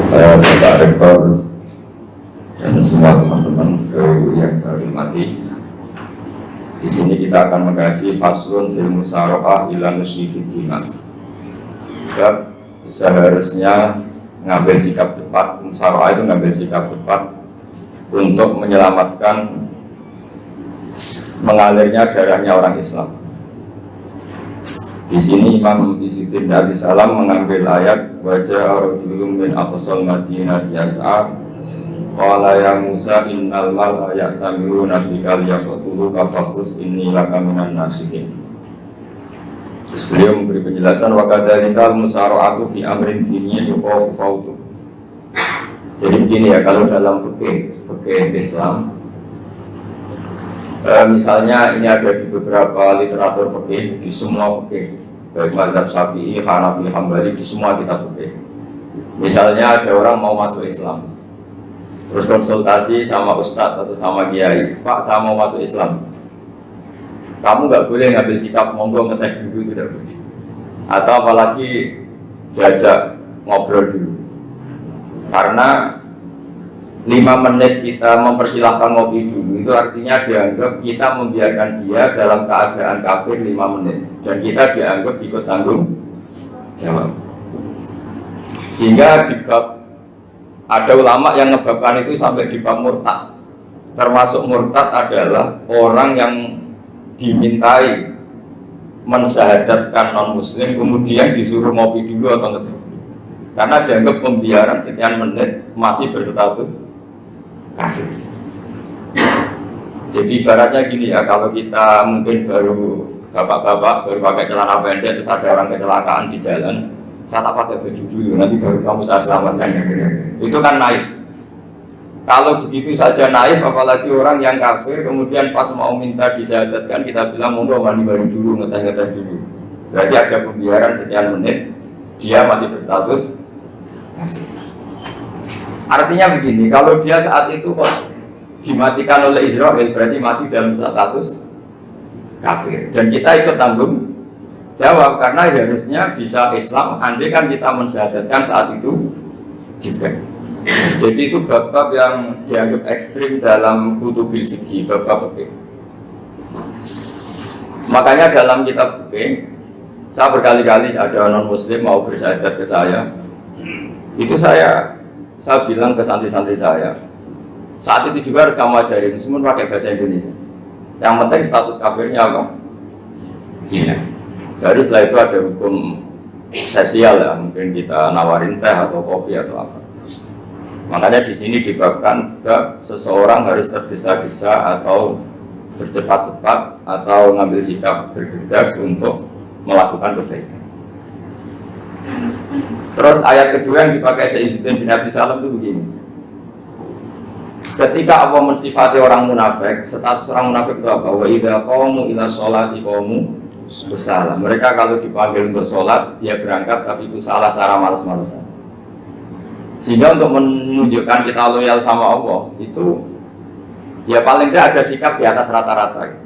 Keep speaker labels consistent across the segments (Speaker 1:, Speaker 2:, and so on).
Speaker 1: Bapak Rektor dan semua teman-teman yang saya hormati. Di sini kita akan mengkaji faslun fil musyarakah ila nusyifid diman. Bab seharusnya ngambil sikap cepat, musyarakah itu ngambil sikap cepat untuk menyelamatkan mengalirnya darahnya orang Islam. Di sini Imam Izzuddin Abi Salam mengambil ayat wajah rajulun min aqsal Madinah yas'a qala ya Musa innal mal'a ya'tamiruna bika liyaqtuluka faqus inni laka minan nasihin. Terus beliau memberi penjelasan wa kadzalikal musara'atu fi amrin diniyyin yuqafu fawtu. Jadi begini ya, kalau dalam fikih Islam, misalnya ini ada di beberapa literatur fikih, di semua fikih, baik mazhab Syafi'i, Hanafi, Hambali, di semua kitab fikih. Misalnya ada orang mau masuk Islam, terus konsultasi sama ustadz atau sama kiai, Pak saya mau masuk Islam, kamu nggak boleh ngambil sikap monggo ngetes dulu, tidak boleh. Atau apalagi diajak ngobrol dulu, karena 5 menit kita mempersilahkan ngopi dulu itu artinya dianggap kita membiarkan dia dalam keadaan kafir 5 menit dan kita dianggap ikut tanggung jawab. Sehingga di bab, ada ulama yang ngebabkan itu sampai di bab murtad. Termasuk murtad adalah orang yang dimintai mensyahadatkan non muslim kemudian disuruh ngopi dulu atau ngeteh, karena dianggap pembiaran sekian menit masih berstatus kafir. Jadi ibaratnya gini ya, kalau kita mungkin baru bapak-bapak baru pakai celana pendek terus ada orang kecelakaan di jalan, saya tak pakai baju dulu nanti baru kamu saya selamatkan, itu kan naif. Kalau begitu saja naif, apalagi orang yang kafir kemudian pas mau minta disyahadatkan kita bilang monggo mandi dulu, ngeteh dulu, berarti ada pembiaran sekian menit dia masih berstatus kafir. Artinya begini, kalau dia saat itu kok dimatikan oleh Israel berarti mati dalam status kafir dan kita ikut tanggung jawab karena harusnya bisa Islam andai kan kita mensyahadatkan saat itu juga. Jadi itu bab-bab yang dianggap ekstrim dalam kutubil fikih, bab-bab fikih. Makanya dalam kitab fikih saya berkali-kali ada non muslim mau bersyahadat ke saya, itu saya bilang ke santri-santri saya, saat itu juga harus kamu ajarin semua pakai bahasa Indonesia. Yang penting status kafirnya apa? Iya. Baru setelah itu ada hukum sosial ya, mungkin kita nawarin teh atau kopi atau apa. Makanya di sini dibabkan juga seseorang harus tergesa-gesa atau bercepat-cepat atau ngambil sikap bergegas untuk melakukan kebaikan. Terus ayat kedua yang dipakai Izzuddin bin Abi Salam itu begini. Ketika Allah mensifati orang munafik, status orang munafik itu apa? Wa idza qamu ila sholati qamu kusala. Mereka kalau dipanggil untuk sholat, dia berangkat tapi itu salah cara malas-malasan. Sehingga untuk menunjukkan kita loyal sama Allah, itu ya paling tidak ada sikap di atas rata-rata.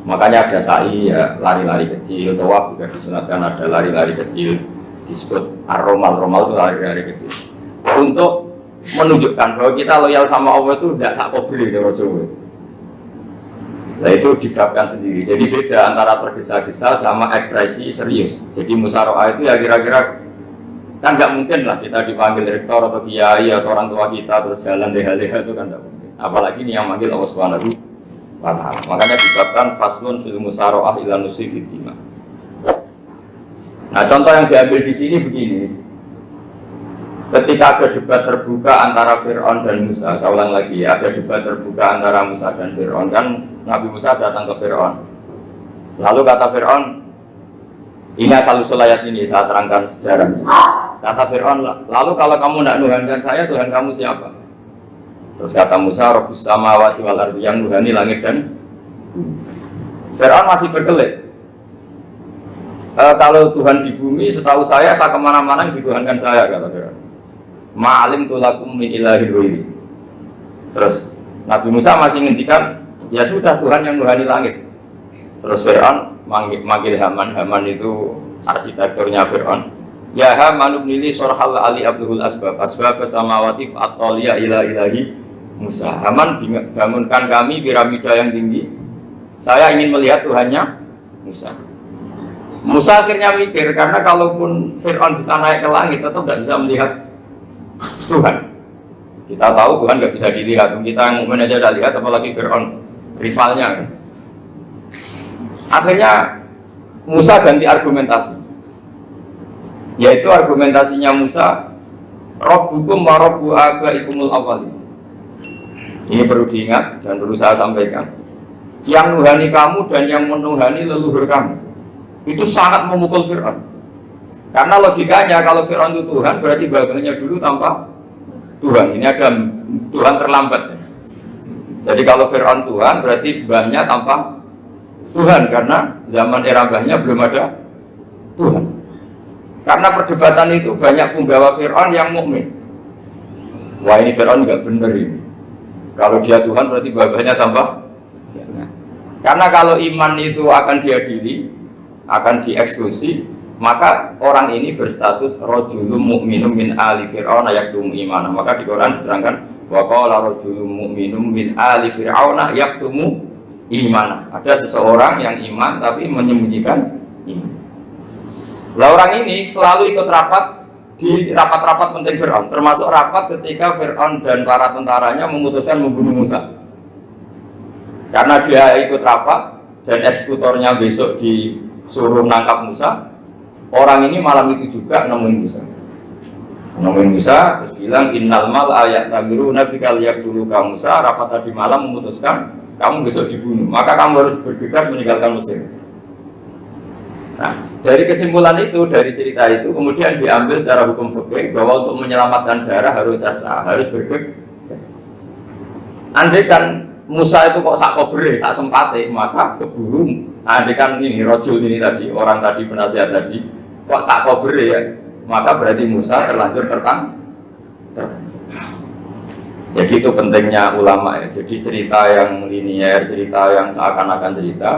Speaker 1: Makanya ada sa'i, ya, lari-lari kecil, tawaf juga disunatkan ada lari-lari kecil, disebut ar-romal itu lari-lari kecil. Untuk menunjukkan bahwa kita loyal sama Allah itu tidak sakobri kalau Jawa. Nah itu dibabkan sendiri. Jadi beda antara tergesa-gesa sama ekspresi serius. Jadi musyarakah itu ya kira-kira kan nggak mungkin lah kita dipanggil rektor atau kiai atau orang tua kita terus jalan leha-leha, itu kan nggak mungkin. Apalagi ini yang manggil Allah Subhanahu wa ta'ala. Makanya dibabkan faslun fil musyarakah ila nusyifid diman. Nah contoh yang diambil di sini begini. Ketika ada debat terbuka antara Fir'aun dan Musa, saya ulang lagi ya, ada debat terbuka antara Musa dan Fir'aun, kan Nabi Musa datang ke Fir'aun. Lalu kata Fir'aun, ini asal-usul ayat ini, saya terangkan sejarahnya. Kata Fir'aun, lalu kalau kamu tidak nuhankan saya, Tuhan kamu siapa? Terus kata Musa, Rabbus samawati wal ardi, yang nuhani langit dan bumi. Fir'aun masih berkelit. Kalau Tuhan di bumi, setahu saya kemana-mana yang dituhankan saya, kata Fir'aun. Ma'alim tulakum min ilahi wiri. Terus Nabi Musa masih ngendikan, ya sudah Tuhan yang nuhani langit. Terus Fir'aun manggil Haman itu arsitekturnya Fir'aun. Ya Haman ibnili sorhal ali abdul asbab samawati at-taliya ila ilahi Musa. Haman, bangunkan kami piramida yang tinggi. Saya ingin melihat Tuhannya Musa. Musa akhirnya mikir, karena kalaupun Fir'aun bisa naik ke langit tetap tidak bisa melihat Tuhan. Kita tahu Tuhan nggak bisa dilihat. Kita yang mukmin aja udah lihat, apalagi Fir'aun rivalnya. Akhirnya Musa ganti argumentasi. Yaitu argumentasinya Musa, Rabbukum wa Rabbu abaikumul awwalin. Ini perlu diingat dan perlu saya sampaikan. Yang nuhani kamu dan yang menuhani leluhur kamu, itu sangat memukul Fir'aun. Karena logikanya kalau Fir'aun itu Tuhan, berarti babanya dulu tanpa Tuhan. Ini ada Tuhan terlambat. Jadi kalau Fir'aun Tuhan, berarti mbahnya tanpa Tuhan, karena zaman era mbahnya belum ada Tuhan. Karena perdebatan itu banyak penggawa Fir'aun yang mukmin. Wah, ini Fir'aun nggak benar ini. Kalau dia Tuhan berarti babanya tambah. Karena kalau iman itu akan diadili, akan dieksekusi, maka orang ini berstatus rajulun mu'minun min ali fir'aun yaktumu imanah. Maka di Quran diterangkan wa qala rajulun mu'minun min ali fir'aun yaktumu imanah. Ada seseorang yang iman tapi menyembunyikan iman. Lah orang ini selalu ikut rapat di rapat-rapat penting Fir'aun, termasuk rapat ketika Fir'aun dan para tentaranya memutuskan membunuh Musa. Karena dia ikut rapat dan eksekutornya besok disuruh menangkap Musa, orang ini malam itu juga nemuin Musa, terus bilang innal mal ayat tabiru nabi kaliyak dulu kamu Musa, rapat tadi malam memutuskan kamu besok dibunuh, maka kamu harus bergegas meninggalkan Mesir. Nah, dari kesimpulan itu, dari cerita itu, kemudian diambil cara hukum fikih bahwa untuk menyelamatkan darah harus sah, harus bergegas. Andai kan Musa itu kok sak kobre, sak sempate, maka keburu. Andai kan ini rojul ini tadi, orang tadi penasihat tadi, kok sak kobre ya, maka berarti Musa terlanjur tertang. Jadi itu pentingnya ulama ya. Jadi cerita yang linier, cerita yang seakan-akan cerita,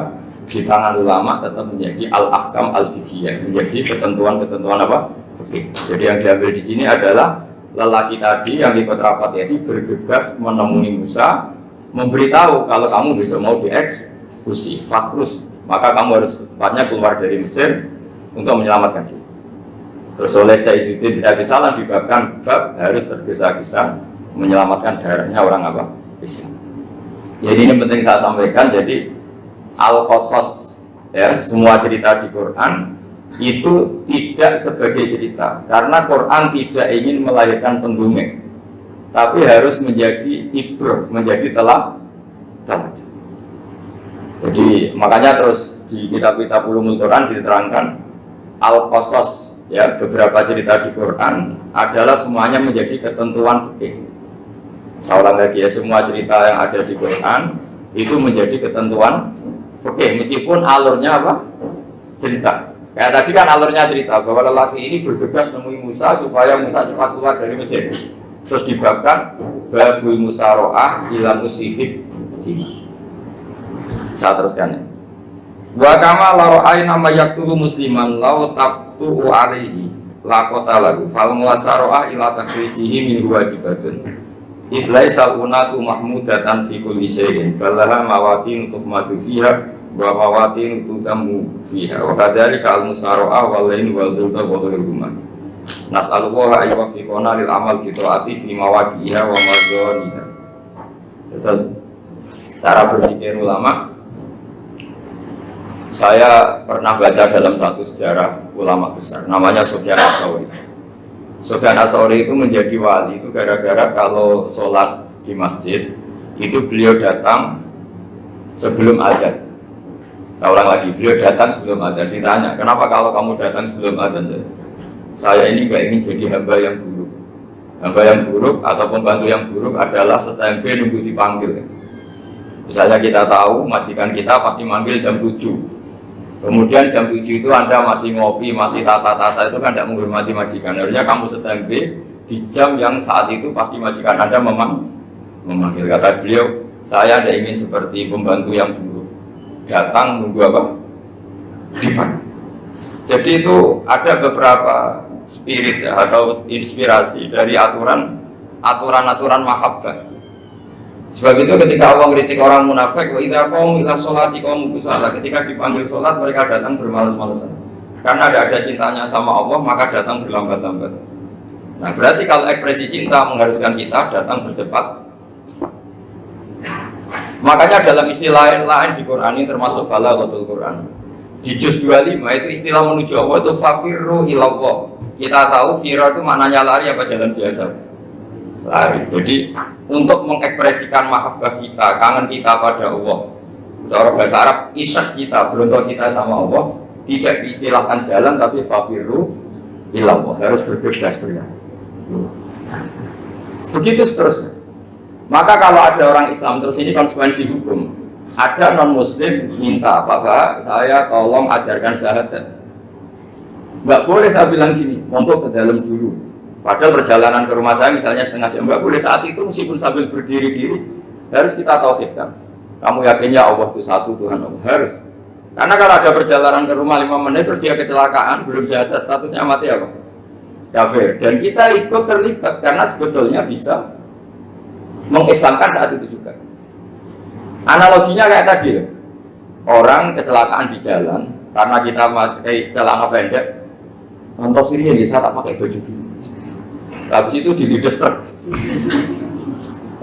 Speaker 1: di tangan ulama tetap menjadi al-ahkam al-fiqhiyah, menjadi ketentuan-ketentuan apa? Oke. Jadi yang diambil di sini adalah lelaki tadi yang ikut rapat tadi bergegas menemui Musa, memberitahu kalau kamu besok mau dieksekusi, fakrus, maka kamu harus cepatnya keluar dari Mesir untuk menyelamatkan diri. Terus oleh Sayyidina bin Abi Salam dibabkan bab harus tergesa-gesa menyelamatkan darahnya orang apa? Islam. Jadi ini penting saya sampaikan. Jadi Al-Qasas ya, semua cerita di Quran itu tidak sebagai cerita, karena Quran tidak ingin melahirkan pendongeng, tapi harus menjadi ibrah, menjadi teladan. Jadi makanya terus di kitab-kitab ulumul Quran diterangkan Al-Qasas ya, beberapa cerita di Quran adalah semuanya menjadi ketentuan fikih. Saya ulang lagi ya, semua cerita yang ada di Quran itu menjadi ketentuan. Oke, meskipun alurnya apa? Cerita. Kayak tadi kan alurnya cerita bahwa lelaki ini bergegas menemui Musa supaya Musa cepat keluar dari Mesir. Terus dibabkan babul musaroah ila musifid. Saya teruskan ya. Wa kama laro'ai nama yaktulu musliman law tabtu'u alaihi laqota lagu fal musaroah ila takrisihi min wajibatun. Idlai salunatu mahmudatan fi kulli syai'in balaha mawatin tuhmadu fiha wa mawatin tutamu fiha wa kadzalika al-musara'a wal lain wal dhulta wa dhulma nas'alullaha ayyafiqona lil amal fi ta'ati fi mawaqi'iha wa madhaniha. Terus cara berpikir ulama, saya pernah baca dalam satu sejarah ulama besar namanya Sufyan Ats-Tsauri. Sufyan Ats-Tsauri itu menjadi wali itu gara-gara kalau sholat di masjid itu beliau datang sebelum adzan. Saya ulang lagi, beliau datang sebelum adzan. Ditanya, kenapa kalau kamu datang sebelum adzan? Saya ini nggak ingin jadi hamba yang buruk. Hamba yang buruk atau pembantu yang buruk adalah setempe nunggu dipanggil. Misalnya kita tahu majikan kita pasti manggil jam 7. Kemudian jam 7 itu Anda masih ngopi, masih tata-tata, itu kan tidak menghormati majikan. Harusnya kamu setempe di jam yang saat itu pasti majikan Anda memanggil. Kata beliau, saya tidak ingin seperti pembantu yang buruk, datang nunggu apa? Dipanggil. Jadi itu ada beberapa spirit ya, atau inspirasi dari aturan-aturan mahabbah. Sebab itu ketika Allah kritik orang munafik, wa idza qamu ila sholati qamu kusala, ketika dipanggil sholat mereka datang bermalas-malasan. Karena ada cintanya sama Allah, maka datang berlambat-lambat. Nah, berarti kalau ekspresi cinta mengharuskan kita datang bercepat. Makanya dalam istilah lain di Quran ini termasuk balaghatul Quran. Di juz 25 itu istilah menuju Allah itu fafirru ilallah. Kita tahu firra itu maknanya lari apa jalan biasa. Lari. Jadi untuk mengekspresikan mahabbah kita, kangen kita pada Allah, cara bahasa Arab isyak kita, beruntung kita sama Allah, tidak diistilahkan jalan tapi fafirru ilallah, harus bergegas bergerak. Begitu seterusnya. Maka kalau ada orang Islam, terus ini konsekuensi hukum, ada non muslim minta Pak, saya tolong ajarkan syahadat. Nggak boleh saya bilang gini, monggo ke dalam dulu. Padahal perjalanan ke rumah saya misalnya setengah jam, nggak boleh saat itu meskipun sambil berdiri-diri harus kita tauhidkan. Kamu yakinnya Allah itu satu, Tuhan Allah, harus. Karena kalau ada perjalanan ke rumah 5 menit terus dia kecelakaan, belum syahadat, statusnya mati apa? Kafir. Dan kita ikut terlibat karena sebetulnya bisa mengislamkan saat itu juga. Analoginya kayak tadi, orang kecelakaan di jalan karena kita pakai celana pendek, nonton sini bisa tak pakai baju dulu. Habis itu dilides truk.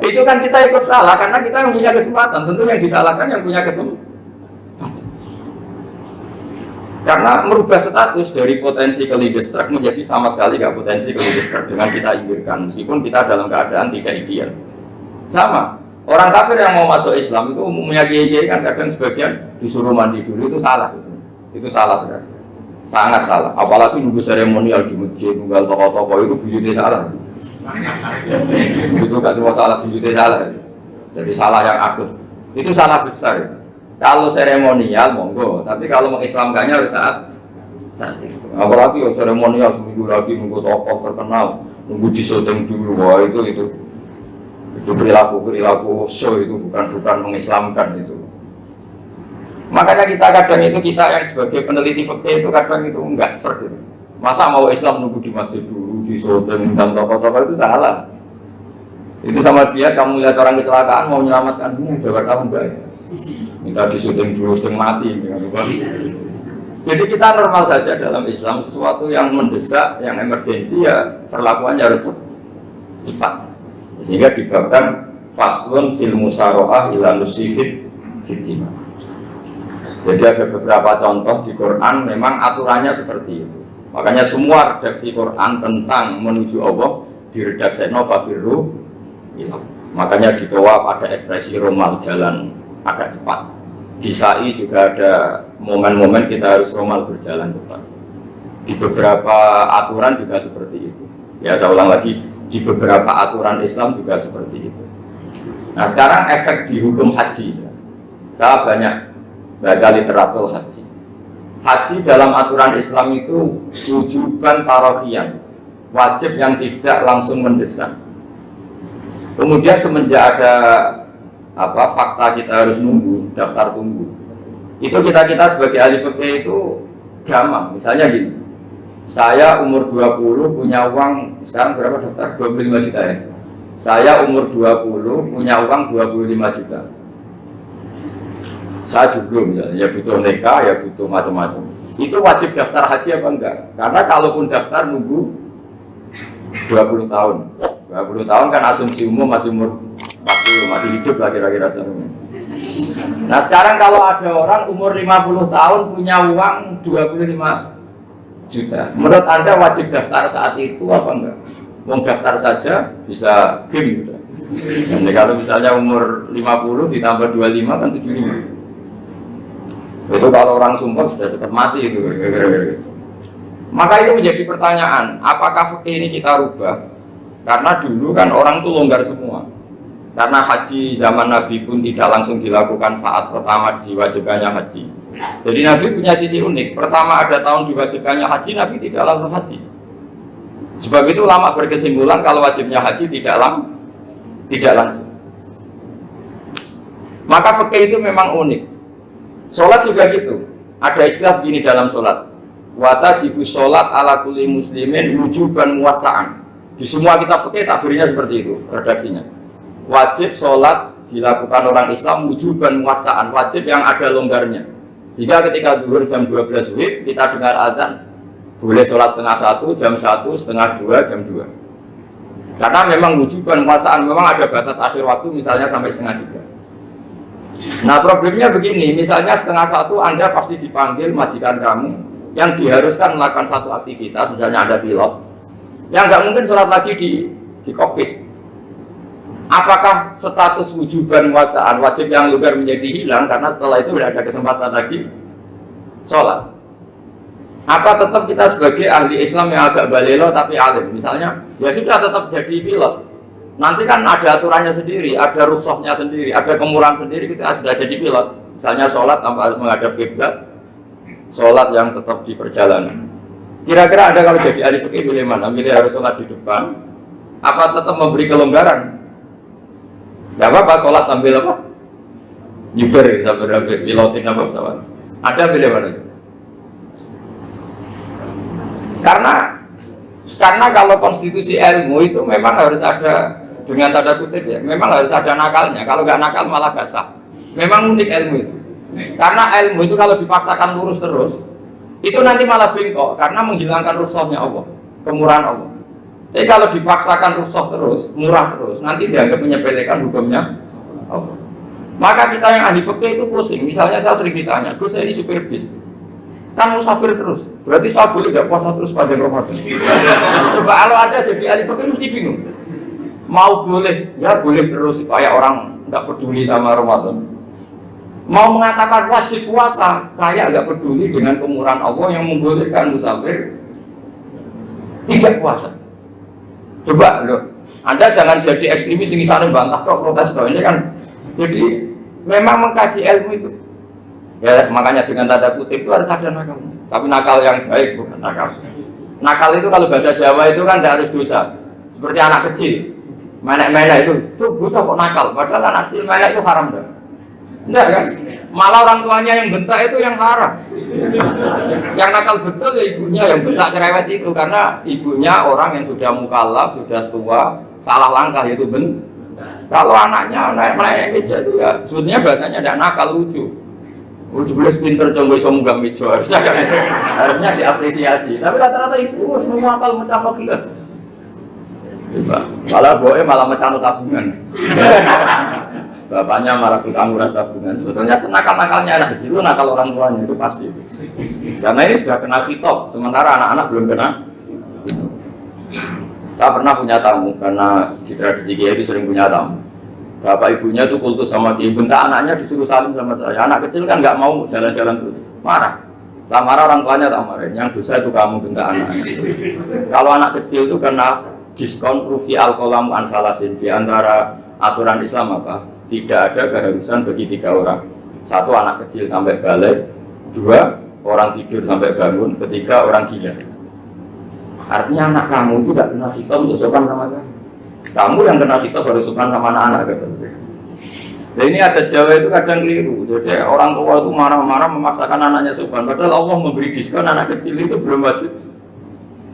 Speaker 1: Itu kan kita ikut salah karena kita yang punya kesempatan. Tentu yang disalahkan yang punya kesempatan. Karena merubah status dari potensi kelides truk menjadi sama sekali nggak potensi kelides truk dengan kita inginkan, meskipun kita dalam keadaan tidak ideal. Sama. Orang kafir yang mau masuk Islam itu umumnya kiai kan kadang sebagian disuruh mandi dulu, itu salah sebetulnya. Itu salah sekali. Sangat salah, apalagi nunggu seremonial di masjid, nunggal tokoh-tokoh itu bujutnya salah. Itu gak cuma salah, bujutnya salah. Jadi salah yang akut. Itu salah besar. Kalau seremonial monggo, tapi kalau mengislamkannya harus saat itu. Apalagi seremonial seminggu lagi nunggu tokoh terkenal, nunggu disyuting dulu, wah itu perilaku show, itu bukan mengislamkan itu. Makanya kita yang sebagai peneliti fikih itu kadang itu enggak ser gitu. Masa mau Islam nunggu di masjid dulu, di syuting dan tokoh-tokoh itu salah. Itu sama dia kamu lihat orang kecelakaan mau menyelamatkan dunia, jawab kamu enggak. Minta di syuting dulu setengah mati. Jadi kita normal saja dalam Islam, sesuatu yang mendesak, yang emergensi ya perlakuannya harus cepat. Sehingga dibabkan faslun fil musyaroah ila nusifid fitina. Jadi ada beberapa contoh di Quran memang aturannya seperti itu. Makanya semua redaksi Quran tentang menuju Allah diredaksi fafirru. Makanya di tawaf ada ekspresi romal, jalan agak cepat. Di sa'i juga ada momen-momen kita harus romal, berjalan cepat. Di beberapa aturan juga seperti itu. Ya saya ulang lagi, di beberapa aturan Islam juga seperti itu. Nah sekarang efek di hukum haji. Saya banyak baca literatur haji. Haji dalam aturan Islam itu wujuban tarofian, wajib yang tidak langsung mendesak. Kemudian semenjak ada fakta kita harus nunggu, daftar tunggu. Itu kita sebagai ahli fikih itu gampang. Misalnya gini, saya umur 20 punya uang, sekarang berapa daftar? 25 juta ya. Saya umur 20 punya uang 25 juta. Saya juga misalnya, ya butuh nikah, ya butuh macam-macam. Itu wajib daftar haji apa enggak? Karena kalaupun daftar nunggu 20 tahun. 20 tahun kan asumsi umum masih umur 40, masih hidup lah kira-kira. Nah sekarang kalau ada orang umur 50 tahun punya uang 25 juta, menurut Anda wajib daftar saat itu apa enggak? Mau daftar saja bisa game gitu. Dan kalau misalnya umur 50 ditambah 25 kan 75. Itu kalau orang sumpah sudah cepat mati itu. Maka itu menjadi pertanyaan, apakah fikih ini kita rubah? Karena dulu kan orang itu longgar semua. Karena haji zaman Nabi pun tidak langsung dilakukan saat pertama diwajibkannya haji. Jadi Nabi punya sisi unik. Pertama ada tahun diwajibkannya haji, Nabi tidak langsung haji. Sebab itu ulama berkesimpulan kalau wajibnya haji tidak langsung. Maka fikih itu memang unik. Sholat juga gitu. Ada istilah begini dalam sholat. wa tajibu sholat ala kulli muslimin wujuban muwassa'an. Di semua kitab fikih takbirnya seperti itu redaksinya. Wajib sholat dilakukan orang Islam wujuban muwassa'an, wajib yang ada longgarnya. Jika ketika zuhur jam 12 WIB kita dengar azan, boleh sholat setengah 1, jam 1, setengah 2, jam 2. Karena memang wujuban muwassa'an, memang ada batas akhir waktu misalnya sampai setengah 3. Nah problemnya begini, misalnya setengah 1 Anda pasti dipanggil majikan kamu yang diharuskan melakukan satu aktivitas, misalnya ada pilot yang nggak mungkin sholat lagi di kokpit. Apakah status wujuban muwassa'an wajib yang longgar menjadi hilang karena setelah itu tidak ada kesempatan lagi sholat? Apa tetap kita sebagai ahli Islam yang agak balelo tapi alim, misalnya ya sudah tetap jadi pilot, nanti kan ada aturannya sendiri, ada rukhsahnya sendiri, ada kemurahan sendiri, kita sudah jadi pilot, misalnya sholat tanpa harus menghadap kiblat, sholat yang tetap di perjalanan. Kira-kira Anda kalau jadi ahli fikih pilih mana? Pilih harus sholat di depan, apa tetap memberi kelonggaran? Gak apa-apa, sholat sambil apa? Nyuber, sambil pilotin apa pesawat. Ada pilih mana? Karena kalau konstitusi ilmu itu memang harus ada, dengan tanda kutip ya, memang harus ada nakalnya. Kalau nggak nakal malah gak sah. Memang unik ilmu itu. Karena ilmu itu kalau dipaksakan lurus terus, itu nanti malah bengkok karena menghilangkan rukhsahnya Allah, kemurahan Allah. Tapi kalau dipaksakan rukhsah terus, murah terus, nanti dianggap menyepelekan hukumnya Allah. Maka kita yang ahli fikih itu pusing. Misalnya saya sering ditanya, Gus saya ini supir bis, kan musafir terus, berarti saya boleh nggak puasa terus pada Ramadan? Coba kalau ada jadi ahli fikih mesti bingung. Mau boleh, ya boleh terus supaya orang nggak peduli sama Ramadan. Mau mengatakan wajib puasa, kayak nggak peduli dengan kemurahan Allah yang membolehkan musafir tidak puasa. Coba loh, Anda jangan jadi ekstremis ini sana bantah kok protes kok ini kan. Jadi memang mengkaji ilmu itu. Ya makanya dengan tanda kutip itu harus ada nakal. Tapi nakal yang baik bukan nakal. Nakal itu kalau bahasa Jawa itu kan tidak harus dosa. Seperti anak kecil, menek-menek itu bocah kok nakal. Padahal anak kecil menek itu haram dah. Enggak kan? Malah orang tuanya yang bentak itu yang haram. Yang nakal betul ya ibunya yang bentak cerewet itu, karena ibunya orang yang sudah mukallaf, sudah tua, salah langkah itu bentak. Kalau anaknya naik meja itu ya sebetulnya bahasanya tidak nakal, lucu. Lucu belas pinter coba iso munggah meja, harusnya diapresiasi. Tapi rata-rata itu semua akal mecah gelas. Malah boe malah mecah tabungan. Bapaknya malah tukang nguras tabungan. Sebetulnya senakal-nakalnya anak kecil itu nakal orang tuanya itu pasti. Karena ini sudah kena kitab, sementara anak-anak belum kena. Saya pernah punya tamu, karena di tradisi Kiai itu sering punya tamu. Bapak ibunya itu kultus sama Kiai, bentak anaknya disuruh salim sama saya. Anak kecil kan nggak mau jalan-jalan terus, marah. Tak marah orang tuanya tak marah. Yang dosa itu kamu bentak anaknya. Kalau anak kecil itu kena diskon rufi al-qalamu an salasin. Di antara aturan Islam apa? Tidak ada keharusan bagi 3 orang. 1 anak kecil sampai balik, 2 orang tidur sampai bangun, 3 orang gila. Artinya anak kamu itu tidak kena kita untuk sopan sama saya. Kamu yang kena kita baru sopan sama anak-anak gitu. Nah ini ada Jawa itu kadang keliru. Jadi orang tua itu marah-marah memaksakan anaknya sopan. Padahal Allah memberi diskon anak kecil itu belum wajib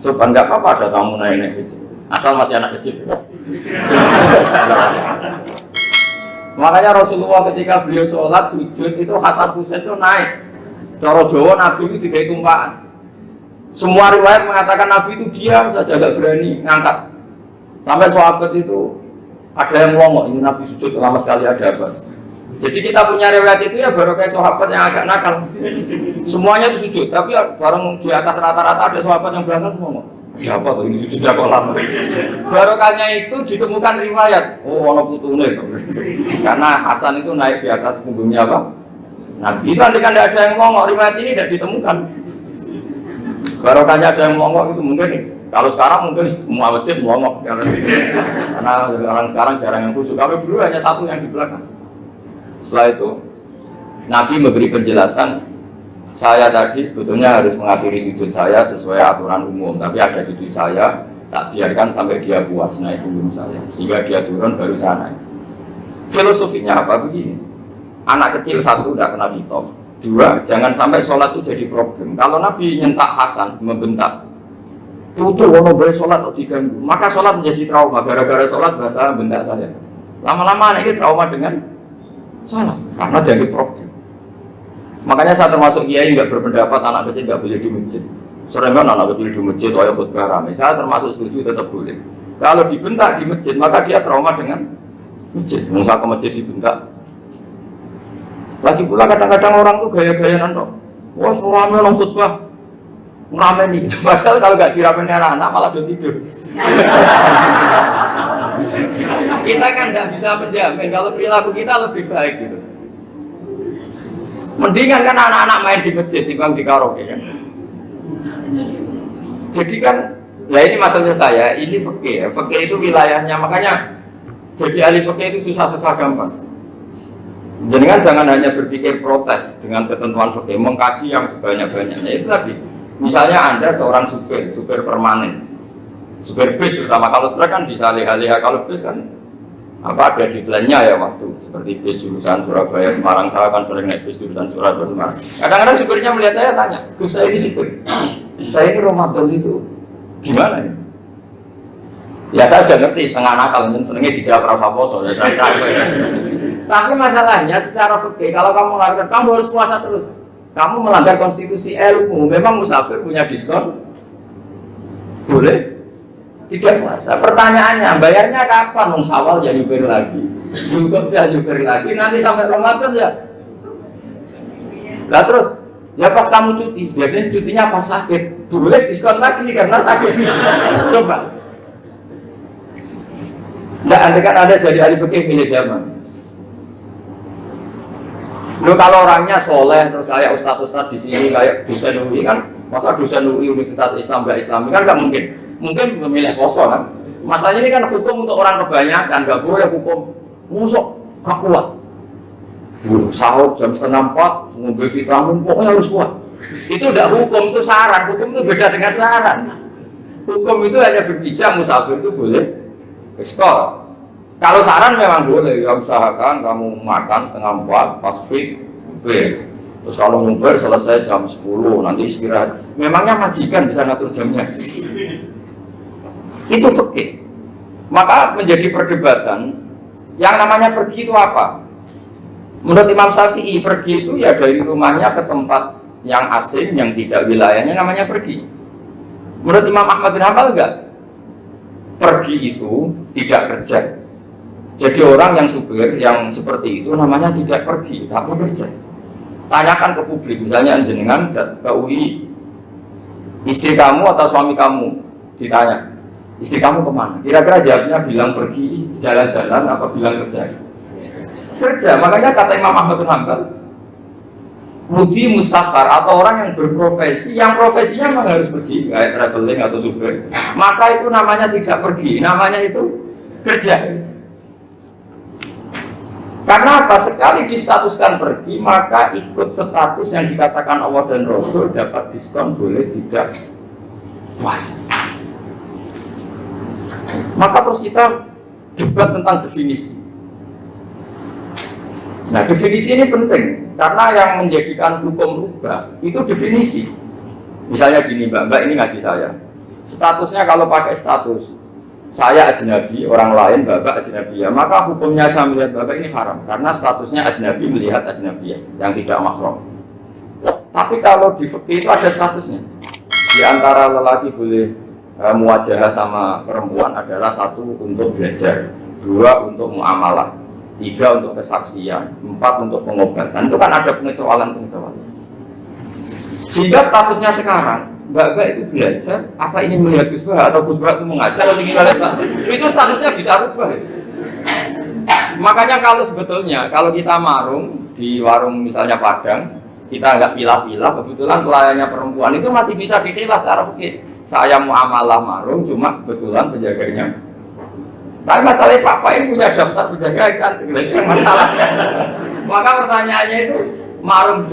Speaker 1: sopan. Nggak apa-apa ada tamu naik kecil, asal masih anak kecil. Makanya Rasulullah ketika beliau sholat sujud itu Hasan Husain itu naik. Cara Jawa Nabi itu tidak tumpaan. Semua riwayat mengatakan Nabi itu diam saja, gak berani ngangkat. Sampai sahabat itu ada yang ngomong, ini Nabi sujud lama sekali ada apa. Jadi kita punya riwayat itu ya baru kayak sahabat yang agak nakal. Semuanya itu sujud, tapi bareng di atas rata-rata ada sahabat yang belakang ngomong, siapa tuh ini sujudnya kok lama. Barokahnya itu ditemukan riwayat, oh ono putune. Karena Hasan itu naik di atas punggungnya apa? Nabi itu andai kan ada yang ngomong, riwayat ini tidak ditemukan. Barokahnya ada yang ngomong itu mungkin nih. Kalau sekarang mungkin semua masjid ngomong karena orang sekarang jarang yang khusyuk. Tapi dulu hanya satu yang di belakang. Setelah itu Nabi memberi penjelasan, saya tadi sebetulnya harus mengakhiri sujud saya sesuai aturan umum, tapi ada cucu saya tak biarkan sampai dia puas naik punggung saya, sehingga dia turun baru saya naik. Filosofinya apa begini? Anak kecil satu udah kena kitab, Dua, jangan sampai sholat itu jadi problem. Kalau Nabi nyentak Hasan, membentak, tutup ono bae sholat kok diganggu, maka sholat menjadi trauma. Gara-gara sholat bahasa bentak saya. Lama-lama anak ini trauma dengan sholat karena dianggap problem. Makanya saya termasuk kiai nggak berpendapat anak kecil nggak boleh di masjid. Sering kan anak kecil di masjid, oleh khutbah ramai. Saya termasuk setuju tetap boleh. Kalau dibentak di masjid, maka dia trauma dengan masjid. Misal ke masjid dibentak. Lagi pula kadang-kadang orang tuh gaya-gayaan dong. Wah, ramai orang khutbah. Ngeramen nih, padahal kalau nggak diramein anak-anak malah udah tidur. Kita kan nggak bisa menjamin kalau perilaku kita lebih baik gitu. Mendingan kan anak-anak main di masjid dibanding di karaoke kan. Jadi kan, ya ini maksudnya saya, ini fikih ya. Fikih itu wilayahnya, makanya jadi ahli fikih itu susah-susah gampang. Jadi kan jangan hanya berpikir protes dengan ketentuan fikih, mengkaji yang sebanyak-banyaknya itu tadi. Misalnya Anda seorang supir permanen, supir bis terutama, kalau truk kan bisa lihat-lihat, kalau bis kan apa ada deadline-nya ya waktu, seperti bis jurusan Surabaya Semarang, saya kan sering naik bis jurusan Surabaya Semarang. Kadang-kadang supirnya melihat saya tanya, Gus saya ini supir, saya ini Ramadan itu gimana ya? Ya saya sudah ngerti setengah nakal, mungkin seringnya dijawab rasa poso ya saya tahu ya. Tapi masalahnya secara fikih kalau kamu melanggar, kamu harus puasa terus. Kamu melanggar konstitusi ilmu, memang musafir punya diskon? Boleh? Tidak puasa. Pertanyaannya, bayarnya kapan? Nung Syawal ya nyupir lagi, Julhijjah ya nyupir lagi, nanti sampai Ramadan ya. Lah terus, ya pas kamu cuti, biasanya cutinya pas sakit, boleh diskon lagi karena sakit. Coba. Nggak, andai kan ada jadi ahli fikih milih zaman. Loh kalau orangnya soleh terus kayak ustadz di sini kayak dosen UI kan, masa dosen UI Universitas Islam nggak Islami kan nggak mungkin. Mungkin memilih kosong kan. Masalahnya ini kan hukum untuk orang kebanyakan, nggak boleh hukum musuh gak kuat. Sahur jam 3:30 ngobrol vitamin pokoknya harus kuat. Itu udah hukum, itu saran. Hukum itu beda dengan saran. Hukum itu hanya berbicara musafir itu boleh skor. Kalau saran memang boleh, ya usahakan kamu makan 3:30 pas fit, terus kalau nyumpir selesai jam 10, nanti istirahat. Memangnya majikan bisa ngatur jamnya? Itu fikih. Maka menjadi perdebatan, yang namanya pergi itu apa? Menurut Imam Syafi'i, pergi itu ya dari rumahnya ke tempat yang asing, yang tidak wilayahnya namanya pergi. Menurut Imam Ahmad bin Hanbal enggak? Pergi itu tidak kerja. Jadi orang yang supir yang seperti itu namanya tidak pergi, tapi kerja. Tanyakan ke publik, misalnya jenengan ke UI, istri kamu atau suami kamu ditanya, istri kamu kemana? Kira-kira jawabnya bilang pergi jalan-jalan apa bilang kerja? Kerja. Makanya kata Imam Ahmad bin Hanbal, mudi mustafar atau orang yang berprofesi, yang profesinya memang harus pergi, kayak traveling atau supir, maka itu namanya tidak pergi, namanya itu kerja. Karena apa? Sekali distatuskan pergi, maka ikut status yang dikatakan Allah dan Rasul dapat diskon, boleh tidak puasa. Maka terus kita debat tentang definisi. Nah, definisi ini penting karena yang menjadikan hukum rubah itu definisi. Misalnya gini, Mbak ini ngaji saya. Statusnya kalau pakai status saya ajnabi, orang lain Bapak ajnabi, ya, maka hukumnya saya melihat Bapak ini haram karena statusnya ajnabi melihat ajnabi yang tidak mahram. Tapi kalau di fikih itu ada statusnya. Di antara lelaki boleh muwajahah sama perempuan adalah satu untuk belajar, dua untuk muamalah, tiga untuk kesaksian, empat untuk pengobatan. Itu kan ada pengecualian. Sehingga statusnya sekarang Mbak itu belajar, apa ini melihat Gusbah atau Gusbah itu mengajar atau gimana? Itu statusnya bisa rubah. Makanya kalau sebetulnya kalau kita marung di warung misalnya Padang, kita nggak pilah-pilah, kebetulan pelayannya perempuan itu masih bisa dikilah secara fikih. Saya muamalah marung, cuma kebetulan penjaganya. Tapi masalahnya Pak ini punya daftar penjaga kan, itu masalahnya. Maka pertanyaannya itu marung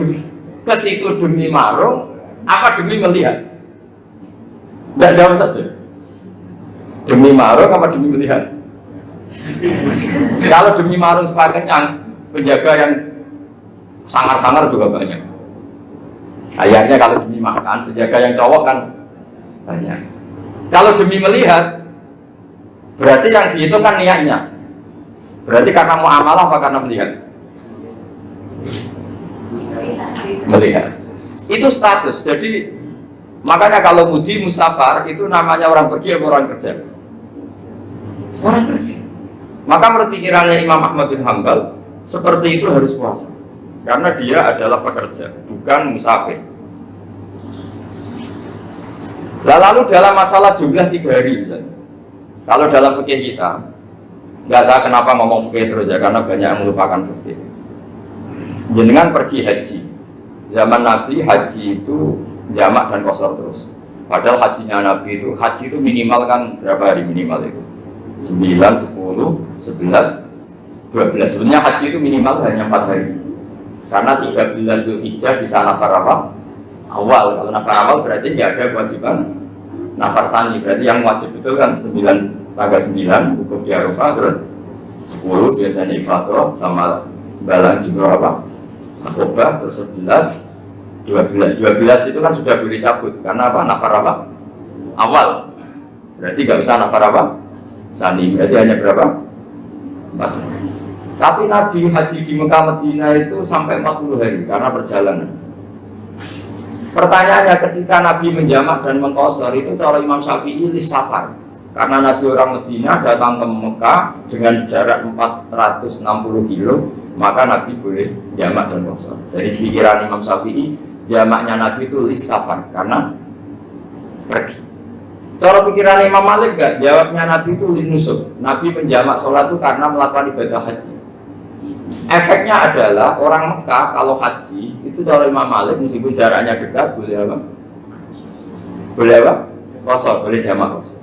Speaker 1: ke situ demi marung, apa demi melihat? Tidak jawab saja. Demi marung apa demi melihat? Kalau demi marung sepakat yang penjaga yang sangar-sangar juga banyak. Ayahnya kalau demi makan, penjaga yang cowok kan banyak. Kalau demi melihat, berarti yang dihitung kan niatnya. Berarti karena mau amalah apa karena melihat? Melihat. Itu status. Jadi makanya kalau mudi musafar itu namanya orang pergi atau orang kerja? Orang kerja. Maka menurut pikirannya Imam Ahmad bin Hanbal, seperti itu harus puasa. Karena dia adalah pekerja, bukan musafir. Lalu dalam masalah jumlah 3 hari misalnya. Kalau dalam fikih kita, nggak tahu kenapa ngomong fikih terus ya, karena banyak yang melupakan fikih. Jenengan pergi haji. Zaman Nabi haji itu jamak dan qashar terus. Padahal hajinya Nabi itu, haji itu minimal kan berapa hari minimal itu? 9, 10, 11, 12. Sebenarnya haji itu minimal hanya 4 hari. Karena 13 Dzulhijjah bisa nafar apa? Awal. Kalau nafar awal berarti nggak ada kewajiban nafar sani. Berarti yang wajib betul kan 9, tanggal 9 wukuf di Arafah, terus 10 biasanya ifadah sama balang juga apa? Akobah, terus 11, 12 itu kan sudah boleh cabut. Karena apa? Nafar apa? Awal. Berarti nggak bisa nafar apa? Sani. Berarti hanya berapa? 4 hari. Tapi Nabi haji di Mekah Madinah itu sampai 40 hari karena perjalanan. Pertanyaannya ketika Nabi menjamak dan mengqashar itu kalau Imam Syafi'i lis safar. Karena Nabi orang Madinah datang ke Mekah dengan jarak 460 kilo, maka Nabi boleh jamak dan qashar. Jadi pikiran Imam Syafi'i, jamaknya Nabi itu lis safar karena pergi. Kalau pikiran Imam Malik enggak, jawabnya Nabi itu lis nusuk. Nabi menjamak sholat itu karena melakukan ibadah haji. Efeknya adalah orang Mekah kalau haji itu kalau Imam Malik meskipun jaraknya dekat boleh apa? Boleh apa? Qashar, boleh jamak qashar.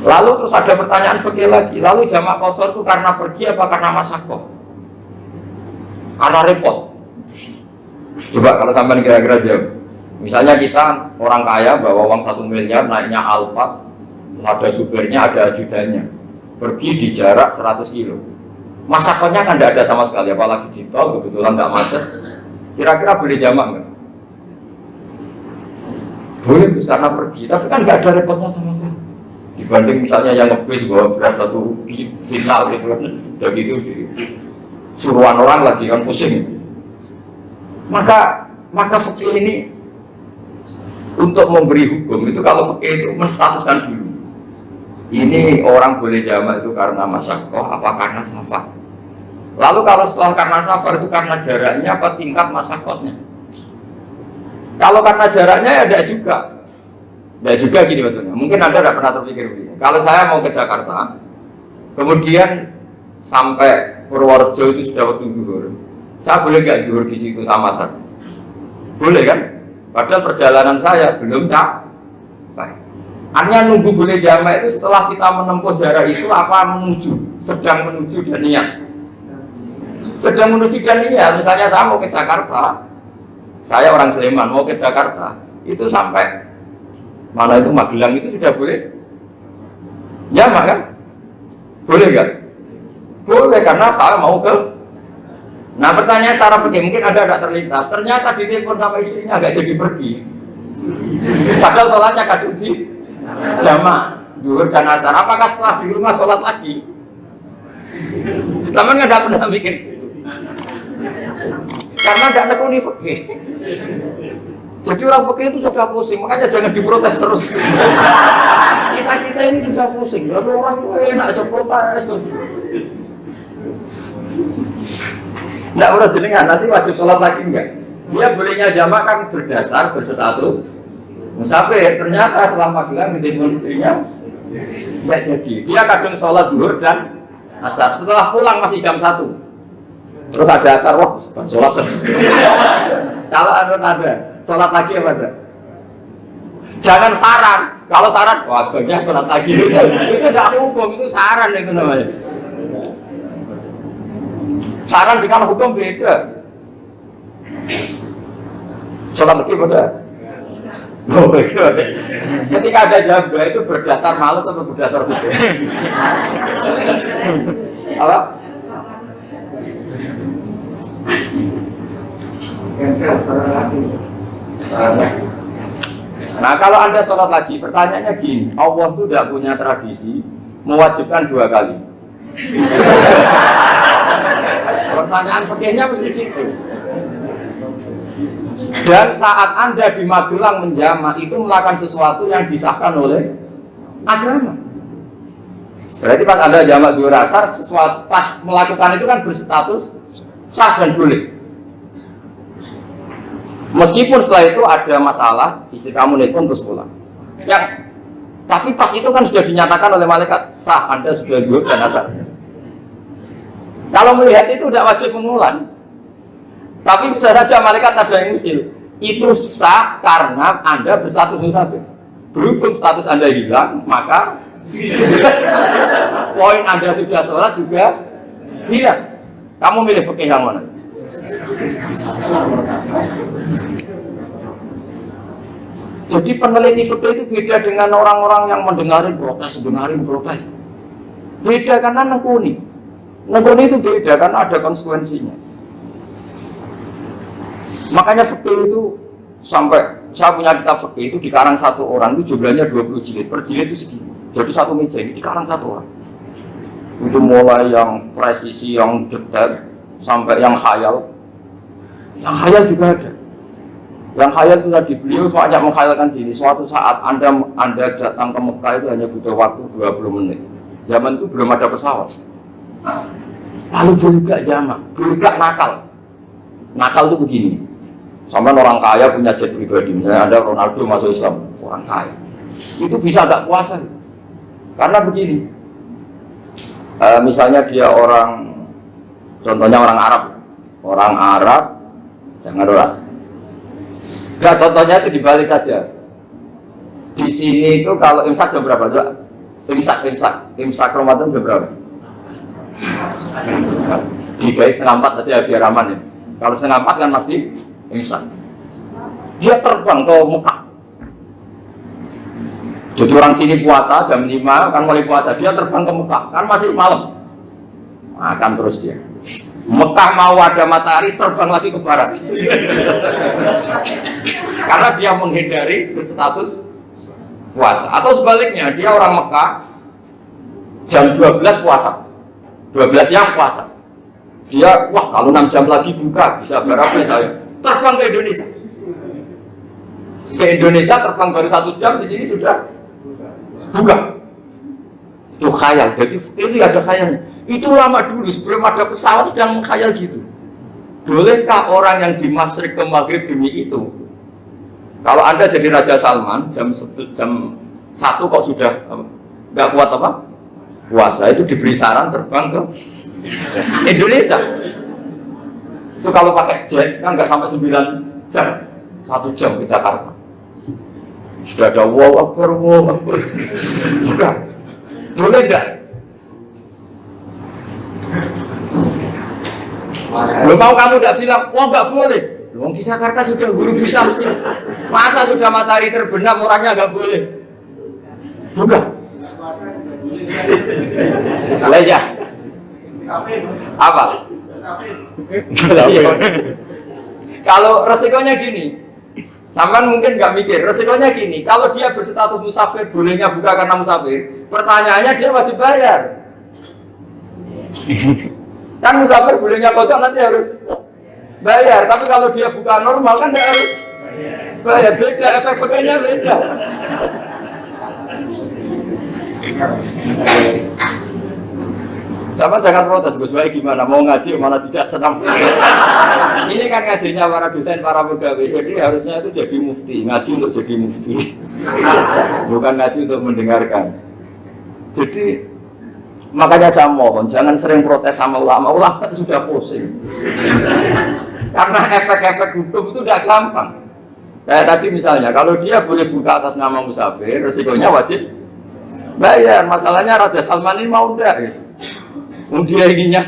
Speaker 1: Lalu terus ada pertanyaan fikih lagi. Lalu jamak qashar itu karena pergi apa karena masyaqqah? Karena repot. Coba kalau sampean kira-kira jawab. Misalnya kita orang kaya bawa uang 1 miliar naiknya Alphard, ada supirnya, ada ajudannya, pergi di jarak 100 kilo. Masyaqqahnya kan tidak ada sama sekali, apalagi di tol kebetulan tidak macet. Kira-kira boleh jamak nggak? Boleh, karena pergi, tapi kan nggak ada repotnya sama sekali. Dibanding misalnya yang ngebis bawa beras 1 kintal gitu, udah gitu suruhan orang lagi kan pusing. Maka fikih ini untuk memberi hukum itu kalau fikih itu menstatuskan dulu. Ini orang boleh jamak itu karena masyaqqah apa karena safar. Lalu kalau setelah karena safar itu karena jaraknya apa tingkat masyaqqahnya? Kalau karena jaraknya ya tidak juga. Tidak juga gini betulnya. Mungkin Anda tidak pernah terpikir begini. Kalau saya mau ke Jakarta, kemudian sampai Purworejo itu sudah waktu zuhur. Saya boleh nggak zuhur di situ sama saya? Boleh kan? Padahal perjalanan saya belum capai. Hanya nunggu boleh jamak itu setelah kita menempuh jarak itu apa menuju, sedang menuju dan niat. Sedang menuju dan niat. Misalnya saya mau ke Jakarta, saya orang Sleman mau ke Jakarta, itu sampai mana itu Magelang itu sudah boleh jamak kan? Boleh nggak? Boleh karena saya mau ke. Nah pertanyaan cara pergi mungkin ada terlintas. Ternyata ditelepon sama istrinya agak jadi pergi. Padahal sholatnya kadung di jamak zuhur dan asar. Apakah setelah di rumah sholat lagi? Teman nggak pernah mikir. Karena nggak nekuni fikih. Jadi orang fikih itu sudah pusing, makanya jangan diprotes terus. Kita ini sudah pusing. Lalu orang itu enak aja protes terus. Nggak urut jenengan, nanti wajib sholat lagi enggak? Dia bolehnya jamak kan berdasar berstatus musafir. Ternyata selama gelang ditelepon istrinya nggak jadi. Dia kadang sholat zuhur dan asar. Setelah pulang masih jam 1. Terus ada asar, wah sholat terus. Kalau ada sholat lagi apa ada? Jangan saran. Kalau saran, wah sebaiknya sholat lagi. Itu tidak hukum, itu saran itu namanya. Saran dengan hukum beda. Sholat lagi pada. Oh, ketika ada jawab itu berdasar malas atau berdasar hukum? Apa? Nah kalau Anda sholat lagi, pertanyaannya gini, Allah itu tidak punya tradisi mewajibkan 2 kali. Pertanyaan fikihnya mesti gitu. Dan saat Anda di Magelang menjamak itu melakukan sesuatu yang disahkan oleh agama. Berarti pas Anda jamak 2 asar, sesuatu pas melakukan itu kan berstatus sah dan boleh. Meskipun setelah itu ada masalah, istri kamu nelpon terus pulang. Tapi pas itu kan sudah dinyatakan oleh malaikat sah, Anda sudah zuhur dan asar. Kalau melihat itu tidak wajib mengulang. Tapi bisa saja malaikat ada yang usil. Itu sah karena Anda berstatus musafir. Berhubung status Anda hilang, maka poin Anda sudah sholat juga hilang. Kamu milih fikih yang mana? Jadi peneliti fikih itu beda dengan orang-orang yang mendengarin protes. Beda karena nekuni itu beda karena ada konsekuensinya. Makanya fikih itu sampai saya punya kitab fikih itu dikarang 1 orang itu jumlahnya 20 jilid. Per jilid itu segini. Jadi 1 meja ini dikarang 1 orang. Itu mulai yang presisi, yang detail sampai yang khayal. Yang khayal juga ada. Yang khayal itu tadi beliau banyak menghayalkan diri. Suatu saat Anda datang ke Mekah itu hanya butuh waktu 20 menit. Zaman itu belum ada pesawat. Lalu boleh gak jamak, boleh gak nakal. Nakal itu begini. Sampai orang kaya punya jet pribadi. Misalnya ada Ronaldo masuk Islam, orang kaya. Itu bisa gak puasa. Karena begini. Misalnya dia contohnya orang Arab, jangan orang. Nah, contohnya itu dibalik saja. Di sini itu kalau imsak jam berapa? Imsak Ramadan jam berapa? Digawe 3:30 aja biar aman ya. Kalau 3:30 kan masih imsak. Dia terbang ke Mekah. Jadi orang sini puasa jam 5 kan mulai puasa, dia terbang ke Mekah kan masih malam. Makan terus dia. Mekah mau ada matahari terbang lagi ke barat. Karena dia menghindari berstatus puasa. Atau sebaliknya, dia orang Mekah jam 12 puasa. 12 siang puasa. Dia, wah kalau 6 jam lagi buka, bisa berapa saya? Terbang ke Indonesia. Ke Indonesia terbang baru 1 jam, di sini sudah buka. Itu khayal, jadi ini ada khayalnya. Itu lama dulu, sebelum ada pesawat yang mengkhayal gitu. Bolehkah orang yang di Masyriq ke Maghrib demi itu? Kalau Anda jadi Raja Salman, jam 1 kok sudah nggak kuat apa? Puasa, itu diberi saran terbang ke Indonesia. Itu kalau pakai jet kan nggak sampai 9 jam, 1 jam ke Jakarta. Sudah ada wow akbar. Sudah. Boleh enggak? Belum mau kamu enggak bilang, wah enggak boleh. Wong di Jakarta sudah guru bisa sih. Masa sudah matahari terbenam orangnya enggak boleh? Bukan. Leja. Apa? Kalau resikonya gini, sampean mungkin nggak mikir, resikonya gini, kalau dia berstatus musafir, bolehnya buka karena musafir, pertanyaannya dia wajib bayar. Kan musafir bolehnya kodok nanti harus bayar, tapi kalau dia buka normal kan tidak harus bayar, beda, efek pakainya beda. Sama jangan protes, Gus Baik gimana, mau ngaji mana tidak senang. Ini kan ngajinya para dosen, para pegawai, jadi harusnya itu jadi mufti, ngaji untuk jadi mufti. Bukan ngaji untuk mendengarkan. Jadi makanya saya mohon, jangan sering protes sama ulama itu sudah pusing. Karena efek-efek hukum itu tidak gampang. Kayak tadi misalnya, kalau dia boleh buka atas nama musafir, resikonya wajib bayar. Masalahnya Raja Salman ini mau enggak gitu. Dia inginnya.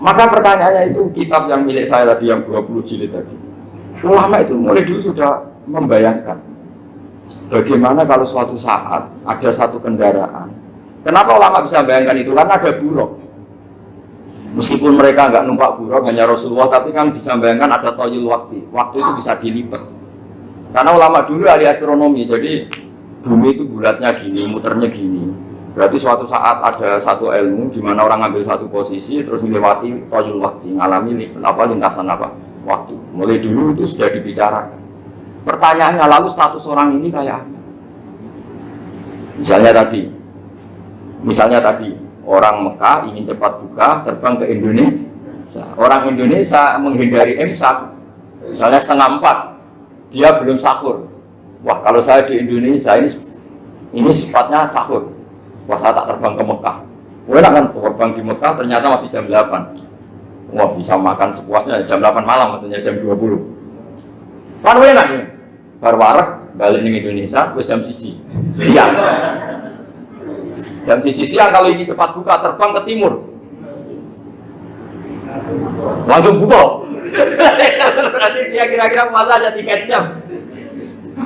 Speaker 1: Maka pertanyaannya itu kitab yang milik saya tadi yang 20 jilid tadi. Ulama itu mulai dulu sudah membayangkan bagaimana kalau suatu saat ada satu kendaraan. Kenapa ulama bisa bayangkan itu? Karena ada buruk. Meskipun mereka nggak numpak buruk hanya Rasulullah, tapi kan bisa bayangkan ada toyul waktu itu bisa dilipat. Karena ulama dulu ahli astronomi, jadi bumi itu bulatnya gini, muternya gini. Berarti suatu saat ada satu ilmu di mana orang ngambil satu posisi terus melewati toyul waktu, ngalami lintasan waktu. Mulai dulu itu sudah dibicarakan. Pertanyaannya lalu status orang ini kayak apa? Misalnya tadi orang Mekah ingin cepat buka terbang ke Indonesia. Orang Indonesia menghindari imsak, misalnya 3:30, dia belum sahur. Wah, kalau saya di Indonesia ini sifatnya sahur. Wah, saya tak terbang ke Mekah. Enak kan terbang di Mekah ternyata masih jam 8. Wah, bisa makan sepuasnya jam 8 malam, maksudnya jam 20. Kan enak ya. Baru warak balik ke Indonesia wis jam 1 siang. Jam 1 siang kalau ini cepat buka terbang ke timur. Langsung buka. Berarti dia kira-kira puasa aja 3 jam.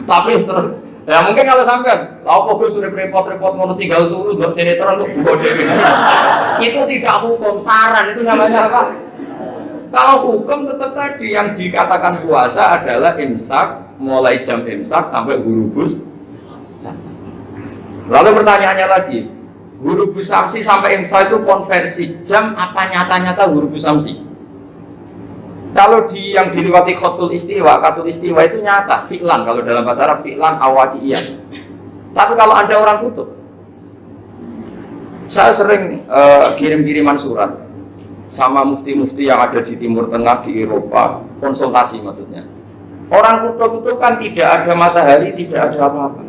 Speaker 1: Tapi terus ya mungkin kalau sampai apa gue sudah repot-repot mau tinggal dulu buat sinetron untuk buka dewi. Itu tidak hukum, saran itu namanya apa? Kalau hukum tetap tadi yang dikatakan puasa adalah imsak, mulai jam imsak sampai hurufus. Lalu pertanyaannya lagi, hurufus samsi sampai imsak itu konversi jam apa nyata-nyata hurufus samsi? Kalau yang dilewati khatul istiwa itu nyata, fi'lan kalau dalam bahasa Arab fi'lan awaqiyah. Tapi kalau Anda orang kutub, saya sering kirim-kiriman surat sama mufti-mufti yang ada di Timur Tengah, di Eropa, konsultasi maksudnya. Orang kutub itu kan tidak ada matahari, tidak ada apa-apa.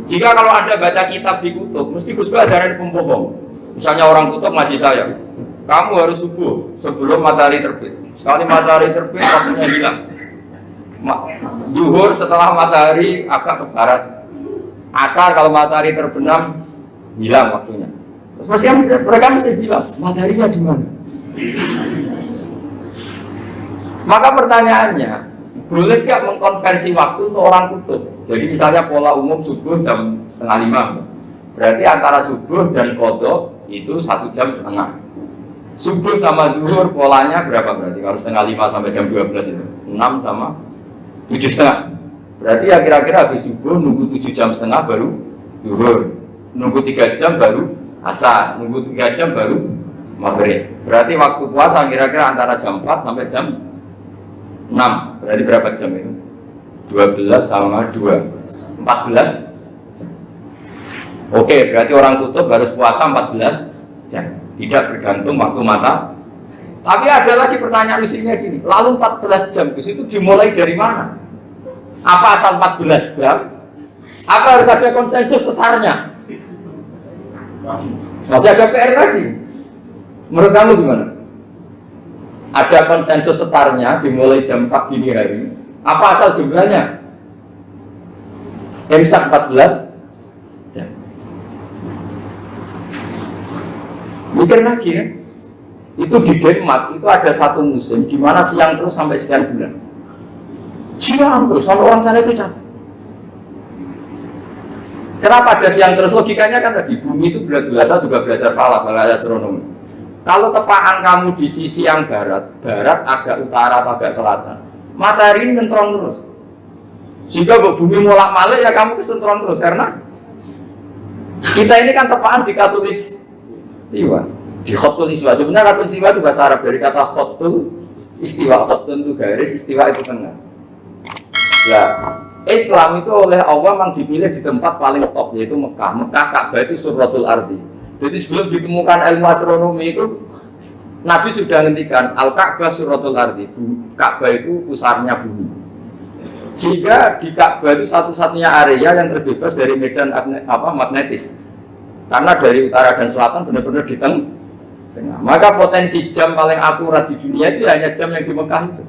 Speaker 1: Jika kalau Anda baca kitab di kutub, mesti Gus ajaran pembohong. Misalnya orang kutub ngaji saya, kamu harus subuh sebelum matahari terbit. Sekali matahari terbit, waktunya hilang. Zuhur setelah matahari agak ke barat. Asar kalau matahari terbenam, hilang waktunya. Terus mereka mesti bilang, mataharinya di mana? Maka pertanyaannya, boleh tidak mengkonversi waktu untuk orang kutub? Jadi misalnya pola umum subuh jam 4:30. Berarti antara subuh dan qadha itu 1,5 jam. Subuh sama zuhur polanya berapa berarti? Kalau 4:30 sampai jam 12 itu 6 sama 7,5. Berarti ya kira-kira habis subuh nunggu 7,5 jam baru zuhur, nunggu 3 jam baru asar, nunggu 3 jam baru maghrib. Berarti waktu puasa kira-kira antara jam 4 sampai jam 6. Berarti berapa jam itu? 12 sama 2 14. Oke, berarti orang kutub harus puasa 14 jam. Tidak bergantung waktu mata. Tapi ada lagi pertanyaan lucunya gini, lalu 14 jam itu dimulai dari mana? Apa asal 14 jam? Apa harus ada konsensus setarnya? Masih ada PR lagi. Menurut kamu gimana? Ada konsensus setarnya dimulai jam 4 dini hari. Apa asal jumlahnya? Imsak 14 jam. Mikir lagi ya. Itu di Denmark itu ada satu musim di mana siang terus sampai sekian bulan. Siang terus, sampai orang sana itu capek. Kenapa ada siang terus? Logikanya kan tadi bumi itu biasa juga belajar falak, belajar astronomi. Kalau tepaan kamu di sisi yang barat agak utara atau agak selatan, matahari ini ngentrong terus. Jika bumi mulak malik ya kamu kesentron terus karena kita ini kan tepaan di katulis istiwa, di khotul istiwa. Sebenarnya khotul istiwa itu bahasa Arab dari kata khotul istiwa. Khotul itu garis, istiwa itu tengah. Ya, Islam itu oleh Allah memang dipilih di tempat paling top yaitu Mekah. Mekah Ka'bah itu suratul ardi. Jadi sebelum ditemukan ilmu astronomi itu Nabi sudah menghentikan Al-Ka'bah suratul ardi. Ka'bah itu pusarnya bumi. Sehingga di Ka'bah itu satu-satunya area yang terbebas dari medan magnetis. Karena dari utara dan selatan benar-benar di tengah. Maka potensi jam paling akurat di dunia itu hanya jam yang di Mekah itu.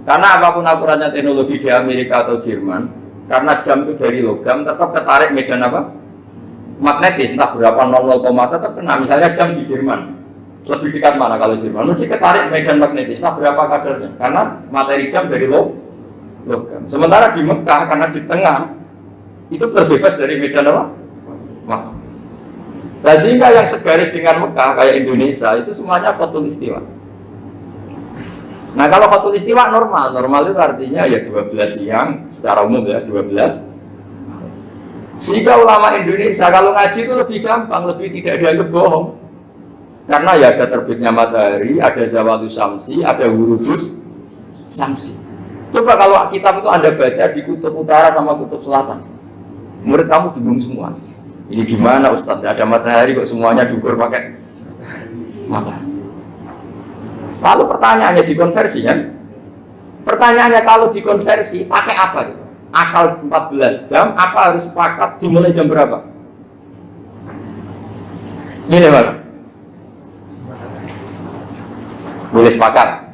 Speaker 1: Karena apapun akuratnya teknologi di Amerika atau Jerman, karena jam itu dari logam tetap ketarik medan magnetis, entah berapa 00, tetap kena. Misalnya jam di Jerman, lebih dekat mana kalau Jerman? Mesti ketarik medan magnetis, entah berapa kadarnya. Karena materi jam dari logam. Sementara di Mekah karena di tengah itu terbebas dari medan magnetis. Nah, sehingga yang segaris dengan Mekah kayak Indonesia itu semuanya khotul istiwa. Nah kalau khotul istiwa normal itu artinya ya 12 siang secara umum ya 12. Sehingga ulama Indonesia kalau ngaji itu lebih gampang, lebih tidak dianggap bohong. Karena ya ada terbitnya matahari, ada zawalus samsi, ada hurufus samsi. Coba kalau kitab itu Anda baca di kutub utara sama kutub selatan, murid kamu bingung semua. Ini gimana Ustaz? Ada matahari kok semuanya diukur pakai matahari. Lalu pertanyaannya dikonversi kan? Pertanyaannya kalau dikonversi pakai apa gitu? Asal 14 jam, apa harus sepakat dimulai jam berapa? Ini mana? Boleh sepakat.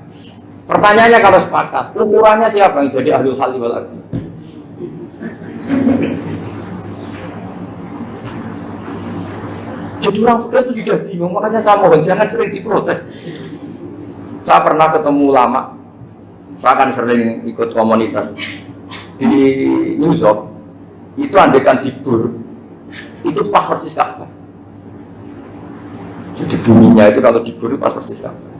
Speaker 1: Pertanyaannya kalau sepakat, ukurannya siapa yang jadi ahlul halli wal aqdi? Jadi orang fikih itu sudah bingung, makanya saya mohon jangan sering diprotes. Saya pernah ketemu ulama, saya kan sering ikut komunitas di New York. Itu andekan dibur, itu pas persis Ka'bah. Jadi buminya itu kalau dibur itu pas persis Ka'bah.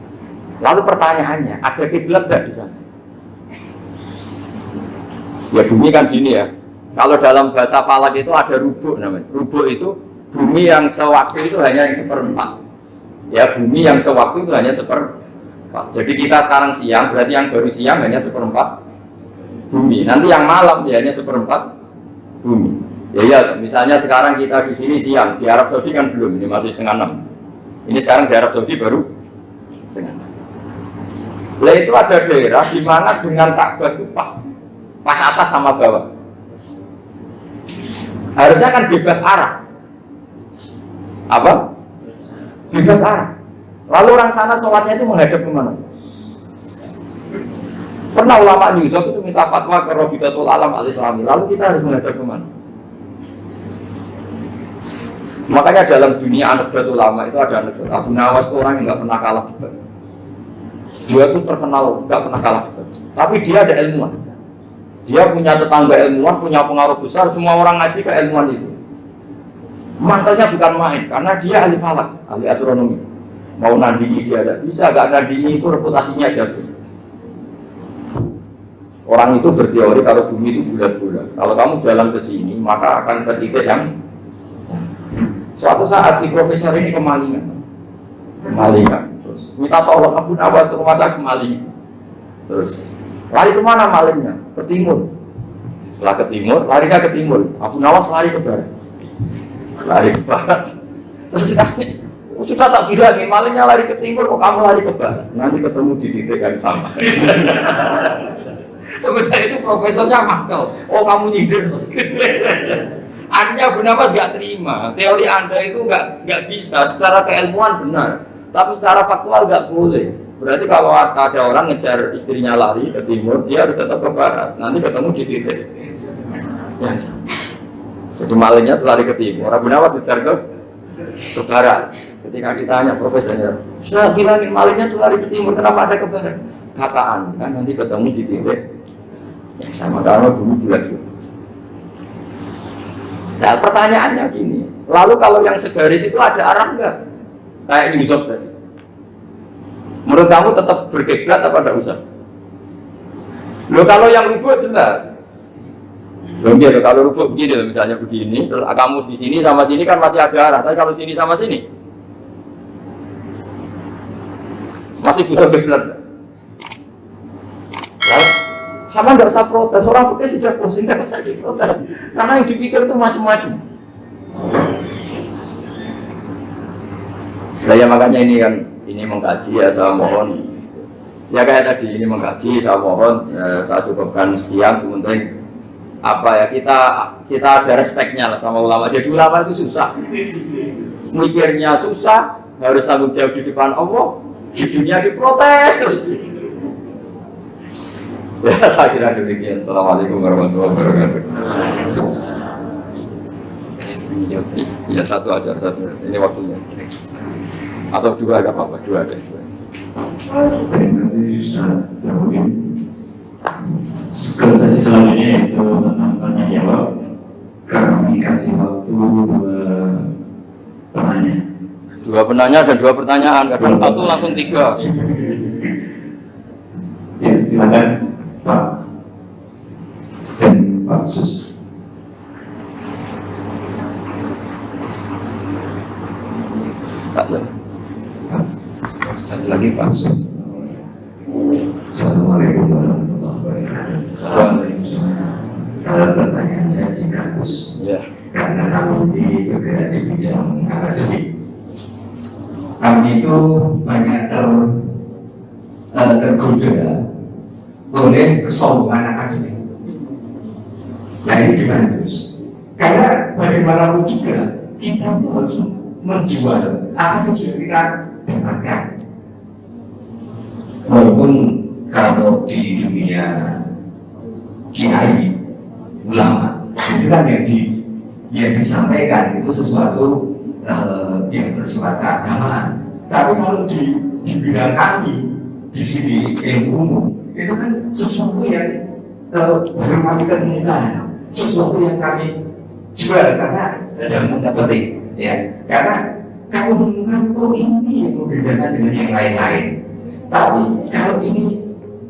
Speaker 1: Lalu pertanyaannya, ada kiblat nggak di sana? Ya bumi kan gini ya. Kalau dalam bahasa falak itu ada rubuk namanya. Rubuk itu bumi yang sewaktu itu hanya yang seperempat. Ya bumi yang sewaktu itu hanya seperempat. Jadi kita sekarang siang, berarti yang baru siang hanya seperempat bumi. Nanti yang malam ya hanya seperempat bumi. Ya, misalnya sekarang kita di sini siang, di Arab Saudi kan belum, ini masih setengah 6. Ini sekarang di Arab Saudi baru setengah 6. Nah itu ada daerah di mana dengan Ka'bah itu pas atas sama bawah. Harusnya kan bebas arah. Apa? Bebas arah. Lalu orang sana sholatnya itu menghadap kemana? Pernah ulama New York itu minta fatwa ke Rabitatul Alam al-Islami. Lalu kita harus menghadap kemana? Makanya dalam dunia anekdot ulama itu ada anekdot Abu Nawas itu orang yang nggak pernah kalah debat. Dia itu terkenal nggak pernah kalah debat. Tapi dia ada ilmuwan. Dia punya tetangga ilmuwan, punya pengaruh besar. Semua orang ngaji ke ilmuwan itu. Mantelnya bukan main, karena dia ahli falak, ahli astronomi. Mau nandingi dia tidak bisa, gak nandingi itu reputasinya jatuh. Orang itu berteori kalau bumi itu bulat-bulat. Kalau kamu jalan ke sini, maka akan ke titik yang suatu saat si profesor ini kemalingan, terus minta tolong Abu Nawas rumah saya kemalingan. Terus lari kemana malingnya? Ke timur. Setelah ke timur, larinya ke timur. Abu Nawas lari ke barat. Lari ke barat. Terus ditanya, sudah tak bilangin, malingnya lari ke timur, kok kamu lari ke barat? Nanti ketemu di titik yang sama. Sebenarnya itu profesornya makal. Oh kamu nyindir. Artinya Abu Nawas gak terima. Teori Anda itu gak bisa. Secara keilmuan benar, tapi secara faktual gak boleh. Berarti kalau ada orang ngejar istrinya lari ke timur, dia harus tetap ke barat. Nanti ketemu di titik yang sama. Jadi malingnya lari ke timur, Abu Nawas ngejar ke barat. Ketika ditanya profesornya, sudah bilangin malingnya tuh lari ke timur, kenapa ada ke barat? Kataan, kan nanti ketemu di titik yang sama karena bumi bulat. Nah pertanyaannya gini, lalu kalau yang segaris itu ada arah enggak? Kayak New York tadi. Menurut kamu tetap berkiblat apa tidak usah? Loh kalau yang rubuk jelas. Loh gitu, kalau rubuk begini misalnya begini, terus kamu di sini sama sini kan masih ada arah, tapi kalau sini sama sini masih bisa kiblat. Sama tidak usah protes, orang fikih sudah pusing, tidak usah diprotes. Karena yang dipikir itu macam-macam. Nah ya makanya ini kan, ini mengkaji ya saya mohon. Ya kayak tadi ini mengkaji saya mohon, saya cukupkan sekian. Sementing apa ya kita ada respeknya lah sama ulama. Jadi ulama itu susah, mikirnya susah, harus tanggung jawab di depan Allah, di dunia diprotes terus. Ya, saya kira demikian. Assalamualaikum warahmatullahi wabarakatuh. Ya satu aja, satu. Ini waktunya. Atau dua agak apa-apa, dua aja.
Speaker 2: Terima kasih Ustaz. Ke sesi selanjutnya yaitu tentang tanya jawab. Kami kasih waktu penanya.
Speaker 1: Dua penanya dan dua pertanyaan, kadang satu langsung tiga.
Speaker 2: Ya, silakan Pak dan Pak Sus.
Speaker 1: Satu lagi Pak.
Speaker 2: Assalamualaikum warahmatullahi wabarakatuh. Kalau pertanyaan saya Gus,
Speaker 1: Ya.
Speaker 2: karena kamu di bergerak di bidang akademik, kami itu banyak tergoda oleh kesombongan akademik. Nah ini gimana Gus? Karena bagaimanapun juga kita harus menjual apa yang sudah kita dapatkan. Walaupun kalau di dunia kiai ulama itu kan yang disampaikan itu sesuatu yang bersifat keagamaan. Tapi kalau di bidang kami di sini ilmu itu kan sesuatu yang baru kami ketemukan, sesuatu yang kami jual karena dalam tanda petik, ya. Karena kamu menemukan kok ini yang membedakan dengan yang lain-lain. Tapi kalau ini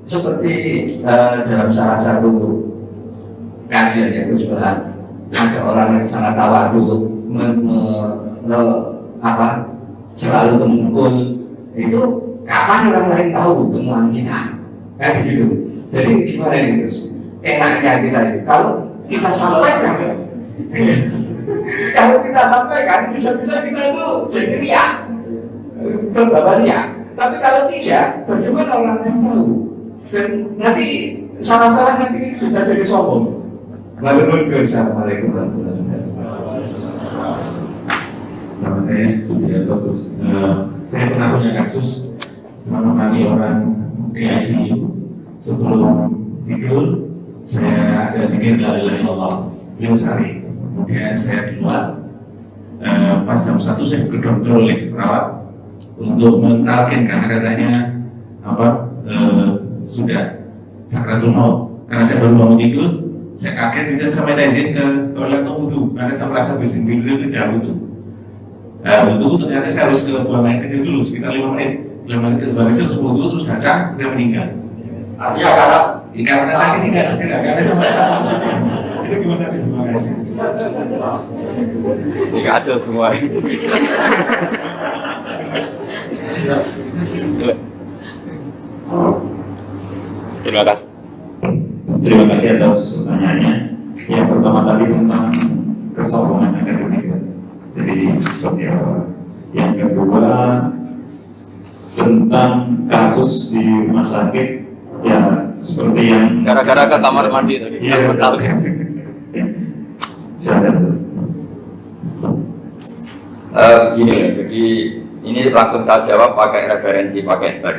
Speaker 2: seperti dalam salah satu kajian yang juga ada orang yang sangat tawadu selalu memukul itu, kapan orang lain tahu temuan kita kan gitu. Jadi gimana ini Gus? Enaknya kita itu kalau kita sampaikan kalau kita sampaikan bisa-bisa kita itu jadi riak, beberapa riak. Tapi kalau tidak, bagaimana orang lain tahu? Dan nanti salah-salah nanti bisa jadi sombong. Assalamualaikum warahmatullahi wabarakatuh.
Speaker 3: Nama saya Sudiarto Gus. Saya pernah punya kasus menemani orang di ICU. Sebelum tidur, saya zikir la ilaha illallah Yusari. Kemudian saya keluar. Pas jam 1 saya digedor oleh perawat untuk mentalkin karena katanya sudah sakratul maut. Karena saya baru bangun tidur, saya kaget dan sampai izin ke toilet wudhu karena saya merasa bersin tidur itu tidak wudhu. Wudhu ternyata saya harus ke buang air kecil dulu sekitar 5 menit. 5 menit ke buang kecil, wudhu terus datang dia meninggal.
Speaker 1: Artinya karena
Speaker 3: saya tidak ada sama itu gimana nih? Terima kasih.
Speaker 1: ini kacau semua. Terima kasih.
Speaker 2: Terima kasih atas pertanyaannya. Yang pertama tadi tentang kesombongan akademik. Jadi seperti apa? Yang kedua tentang kasus di rumah sakit, ya seperti yang
Speaker 1: Gara-gara ke kamar mandi tadi.
Speaker 2: Iya,
Speaker 1: Betul.
Speaker 2: silakan.
Speaker 1: Gini loh, jadi ini langsung saya jawab pakai referensi, pakai tag.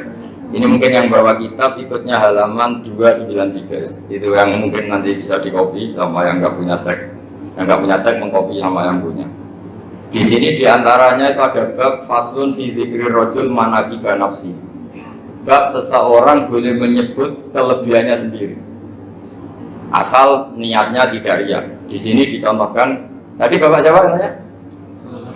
Speaker 1: Ini mungkin yang bawa kitab ikutnya halaman 293. Itu yang mungkin nanti bisa dikopi sama yang nggak punya tag. Yang nggak punya tag mengkopi sama yang punya. Di sini diantaranya itu ada bab faslun fi dzikri rajul manaqiba nafsi. Bab seseorang boleh menyebut kelebihannya sendiri, asal niatnya tidak riya. Di sini dicontohkan, tadi Bapak Jawa namanya?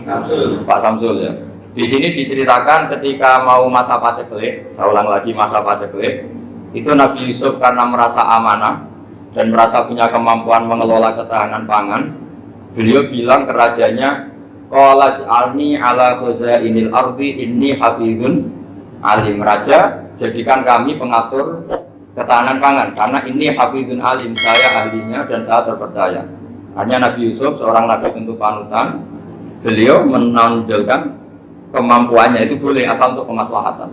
Speaker 1: Samsul. Pak Samsul ya. Di sini diceritakan ketika mau masa paceklik, saya ulang lagi masa paceklik, itu Nabi Yusuf karena merasa amanah dan merasa punya kemampuan mengelola ketahanan pangan, beliau bilang ke rajanya, qala ij'alni ala khazainil ardi inni hafizun alim. Raja, jadikan kami pengatur ketahanan pangan karena ini hafizun alim, saya ahlinya dan saya terpercaya. Hanya Nabi Yusuf seorang nabi tentu panutan, beliau menonjolkan kemampuannya itu boleh asal untuk kemaslahatan.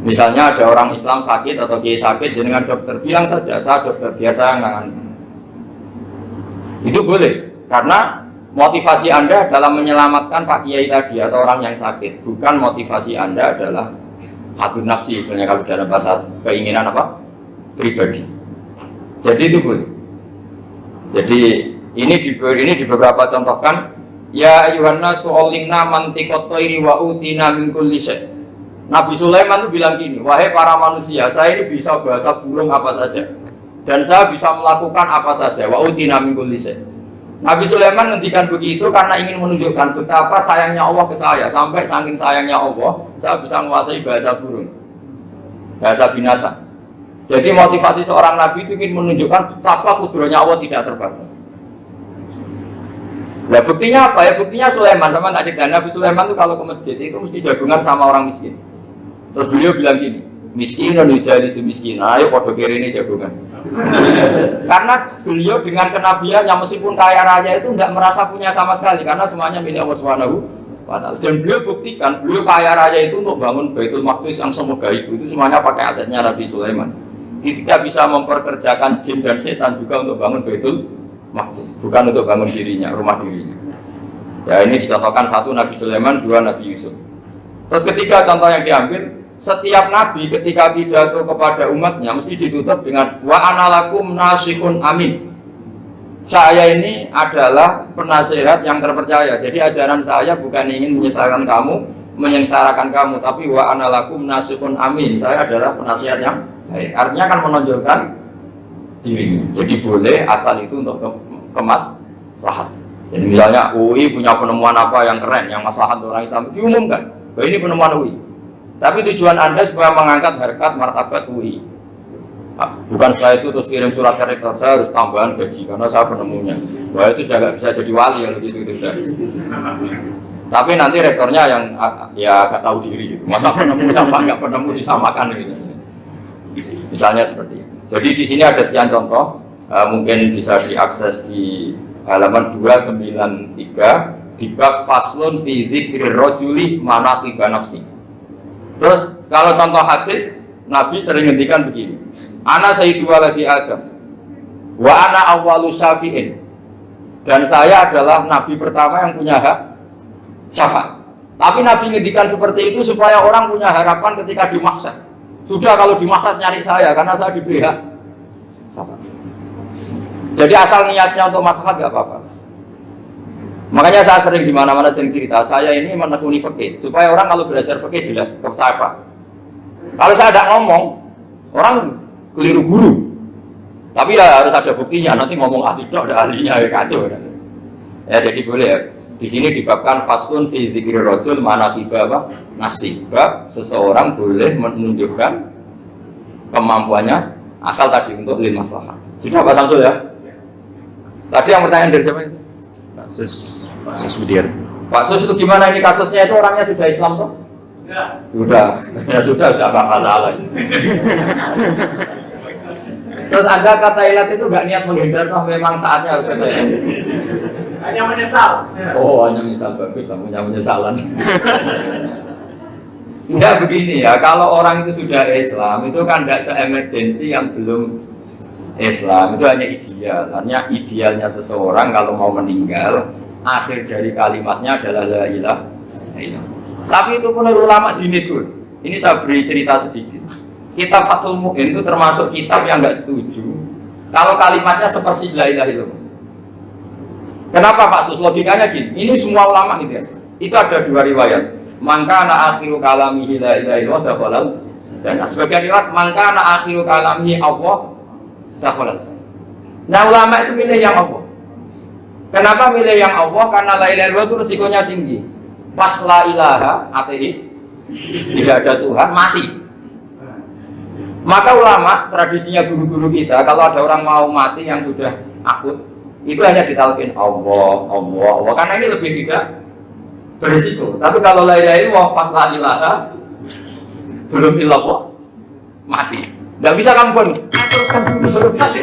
Speaker 1: Misalnya ada orang Islam sakit atau kiai sakit, dengan dokter bilang saja saya dokter biasa nggak. Itu boleh karena motivasi Anda dalam menyelamatkan Pak Kiai tadi atau orang yang sakit, bukan motivasi Anda adalah hadur nafsi, misalnya kalau dalam bahasa keinginan apa? Pribadi. Jadi itu boleh. Jadi ini di beberapa contohkan, ya ayuhanna su'olimna mantikot toiri wa utina min kulli syai'. Nabi Sulaiman itu bilang gini, wahai para manusia, saya ini bisa bahasa burung apa saja dan saya bisa melakukan apa saja, wa utina min kulli syai'. Nabi Sulaiman ngendikan begitu karena ingin menunjukkan betapa sayangnya Allah ke saya. Sampai saking sayangnya Allah, saya bisa menguasai bahasa burung, bahasa binatang. Jadi motivasi seorang Nabi itu ingin menunjukkan betapa kudrohnya Allah tidak terbatas. Nah buktinya apa ya? Buktinya Sulaiman, sama tak cerita. Nabi Sulaiman itu kalau ke masjid itu mesti jagungan sama orang miskin. Terus beliau bilang gini, miskin dan jadi miskin, ayo podo kiri ini jagungan. Karena beliau dengan kenabiannya meskipun kaya raya itu tidak merasa punya sama sekali karena semuanya milik Allah Subhanahu wa Ta'ala. Dan beliau buktikan beliau kaya raya itu untuk bangun Baitul Maqdis yang semegah itu semuanya pakai asetnya Nabi Sulaiman. Ketika bisa memperkerjakan jin dan setan juga untuk bangun Baitul Maqdis, bukan untuk bangun dirinya, rumah dirinya. Ya ini dicontohkan satu Nabi Sulaiman, dua Nabi Yusuf. Terus ketiga contoh yang diambil, setiap nabi ketika pidato kepada umatnya mesti ditutup dengan wa analakum nasihun amin. Saya ini adalah penasehat yang terpercaya. Jadi ajaran saya bukan ingin menyengsarakan kamu, tapi wa analakum nasihun amin. Saya adalah penasehat yang baik. Artinya kan menonjolkan dirinya. Jadi boleh asal itu untuk kemaslahat. Jadi misalnya UI punya penemuan apa yang keren, yang maslahat orang Islam diumumkan. Bahwa ini penemuan UI. Tapi tujuan Anda supaya mengangkat harkat martabat UI. Bukan setelah itu terus kirim surat ke rektor, saya harus tambahan gaji karena saya penemunya. Wah itu sudah nggak bisa jadi wali kalau gitu. Tapi nanti rektornya yang ya nggak tahu diri gitu. Masa penemu sama nggak penemu disamakan gitu. Misalnya seperti itu. Jadi di sini ada sekian contoh, mungkin bisa diakses di halaman 293 di bab faslun fi dzikri rajuli manaqiba nafsi. Terus kalau contoh hadis, Nabi sering ngendikan begini. Ana sayyidu waladi Adam wa ana awwalu syafi'in. Dan saya adalah nabi pertama yang punya hak syafaat. Tapi Nabi ngendikan seperti itu supaya orang punya harapan ketika di mahsyar. Sudah kalau di mahsyar nyari saya karena saya diberi hak syafaat. Jadi asal niatnya untuk maslahat enggak apa-apa. Makanya saya sering di mana-mana cerita, saya ini menekuni fikih supaya orang kalau belajar fikih jelas ke saya Pak. Kalau saya tidak ngomong, orang keliru guru. Tapi ya harus ada buktinya. Nanti ngomong ahli itu ada ahlinya ya kacau. Ya jadi boleh ya. Di sini dibabkan faslun fi dzikri rajul manaqiba apa? Nafsi. Sebab seseorang boleh menunjukkan kemampuannya asal tadi untuk lil maslahah. Sudah Pak Samsul ya? Tadi yang pertanyaan dari siapa itu? Pak Sus Budiar. Pak Sus itu gimana ini kasusnya itu orangnya sudah Islam toh? Ya. Sudah nggak masalah. Terus Anda kata ilat itu nggak niat menghindar toh memang saatnya harus ada.
Speaker 4: Hanya menyesal.
Speaker 1: Oh hanya menyesal bagus, punya penyesalan. Enggak begini ya, kalau orang itu sudah Islam itu kan tidak se-emergensi yang belum Islam, itu hanya ideal. Hanya idealnya seseorang kalau mau meninggal akhir dari kalimatnya adalah la ilaha illallah. Tapi itu pun ulama jinikul. Ini saya beri cerita sedikit. Kitab Fathul Mu'in itu termasuk kitab yang nggak setuju kalau kalimatnya sepersis la ilaha illallah. Kenapa Pak Sus? Logikanya gini. Ini semua ulama gitu ya. Itu ada dua riwayat. Maka na akhiru kalamihi la ilaha illallah dakhalal. Dan sebagian riwayat maka na akhiru kalamihi Allah dakhalal. Nah ulama itu milih yang Allah. Kenapa milih yang Allah? Karena la ilaha illallah itu resikonya tinggi. Pas la ilaha ateis, tidak ada Tuhan, mati. Maka ulama, tradisinya guru-guru kita, kalau ada orang mau mati yang sudah akut, itu hanya ditalkin Allah, Allah, Allah. Karena ini lebih tidak berisiko. Tapi kalau la ilaha illallah, pas la ilaha, belum illallah, mati. Tidak bisa kamu pun, teruskan dulu baru mati.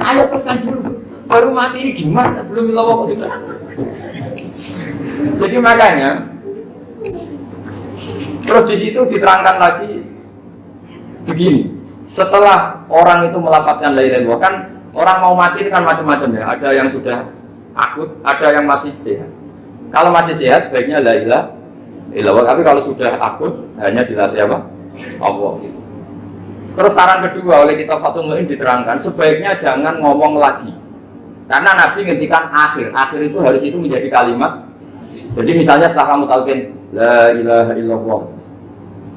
Speaker 1: Ayo teruskan dulu. Baru mati ini gimana? Belum illallah kok sudah. Jadi makanya terus di situ diterangkan lagi begini. Setelah orang itu melafadzkan la ilaha illallah, kan orang mau mati itu kan macam-macam ya. Ada yang sudah akut, ada yang masih sehat. Kalau masih sehat sebaiknya la ilaha illallah. Tapi kalau sudah akut hanya dilatih apa? Allah. Terus saran kedua oleh kitab Fathul Mu'in diterangkan sebaiknya jangan ngomong lagi. Karena Nabi ngendikan akhir itu harus itu menjadi kalimat. Jadi misalnya setelah kamu talqin la ilaha illallah,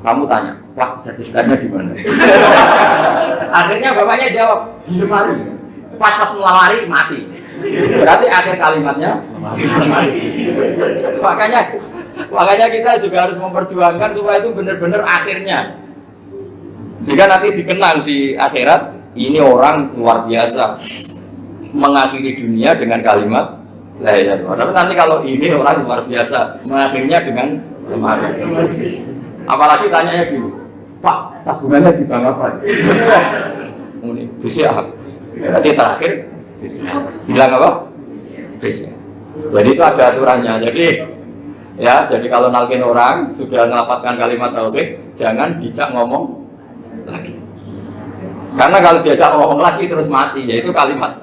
Speaker 1: kamu tanya, Pak sertifikatnya di mana? Akhirnya bapaknya jawab di lemari. pas melari mati. Berarti akhir kalimatnya mati. Makanya kita juga harus memperjuangkan supaya itu benar-benar akhirnya. Jika nanti dikenang di akhirat, ini orang luar biasa mengakhiri dunia dengan kalimat la ilaha illallah. Tapi nanti kalau ini orang luar biasa mengakhirinya dengan kemarin. Apalagi tanyanya dulu, Pak, tabungannya di bank apa? Ini BCA. Berarti terakhir bilang apa? BCA. Jadi itu ada aturannya. Jadi kalau nalkin orang sudah melafalkan kalimat tauhid, jangan dijak ngomong lagi. Karena kalau diajak ngomong lagi terus mati, yaitu kalimat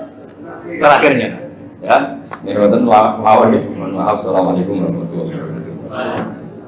Speaker 1: terakhirnya. Ya, ini wonten mawon nggih. Mohon maaf. Assalamualaikum warahmatullahi wabarakatuh.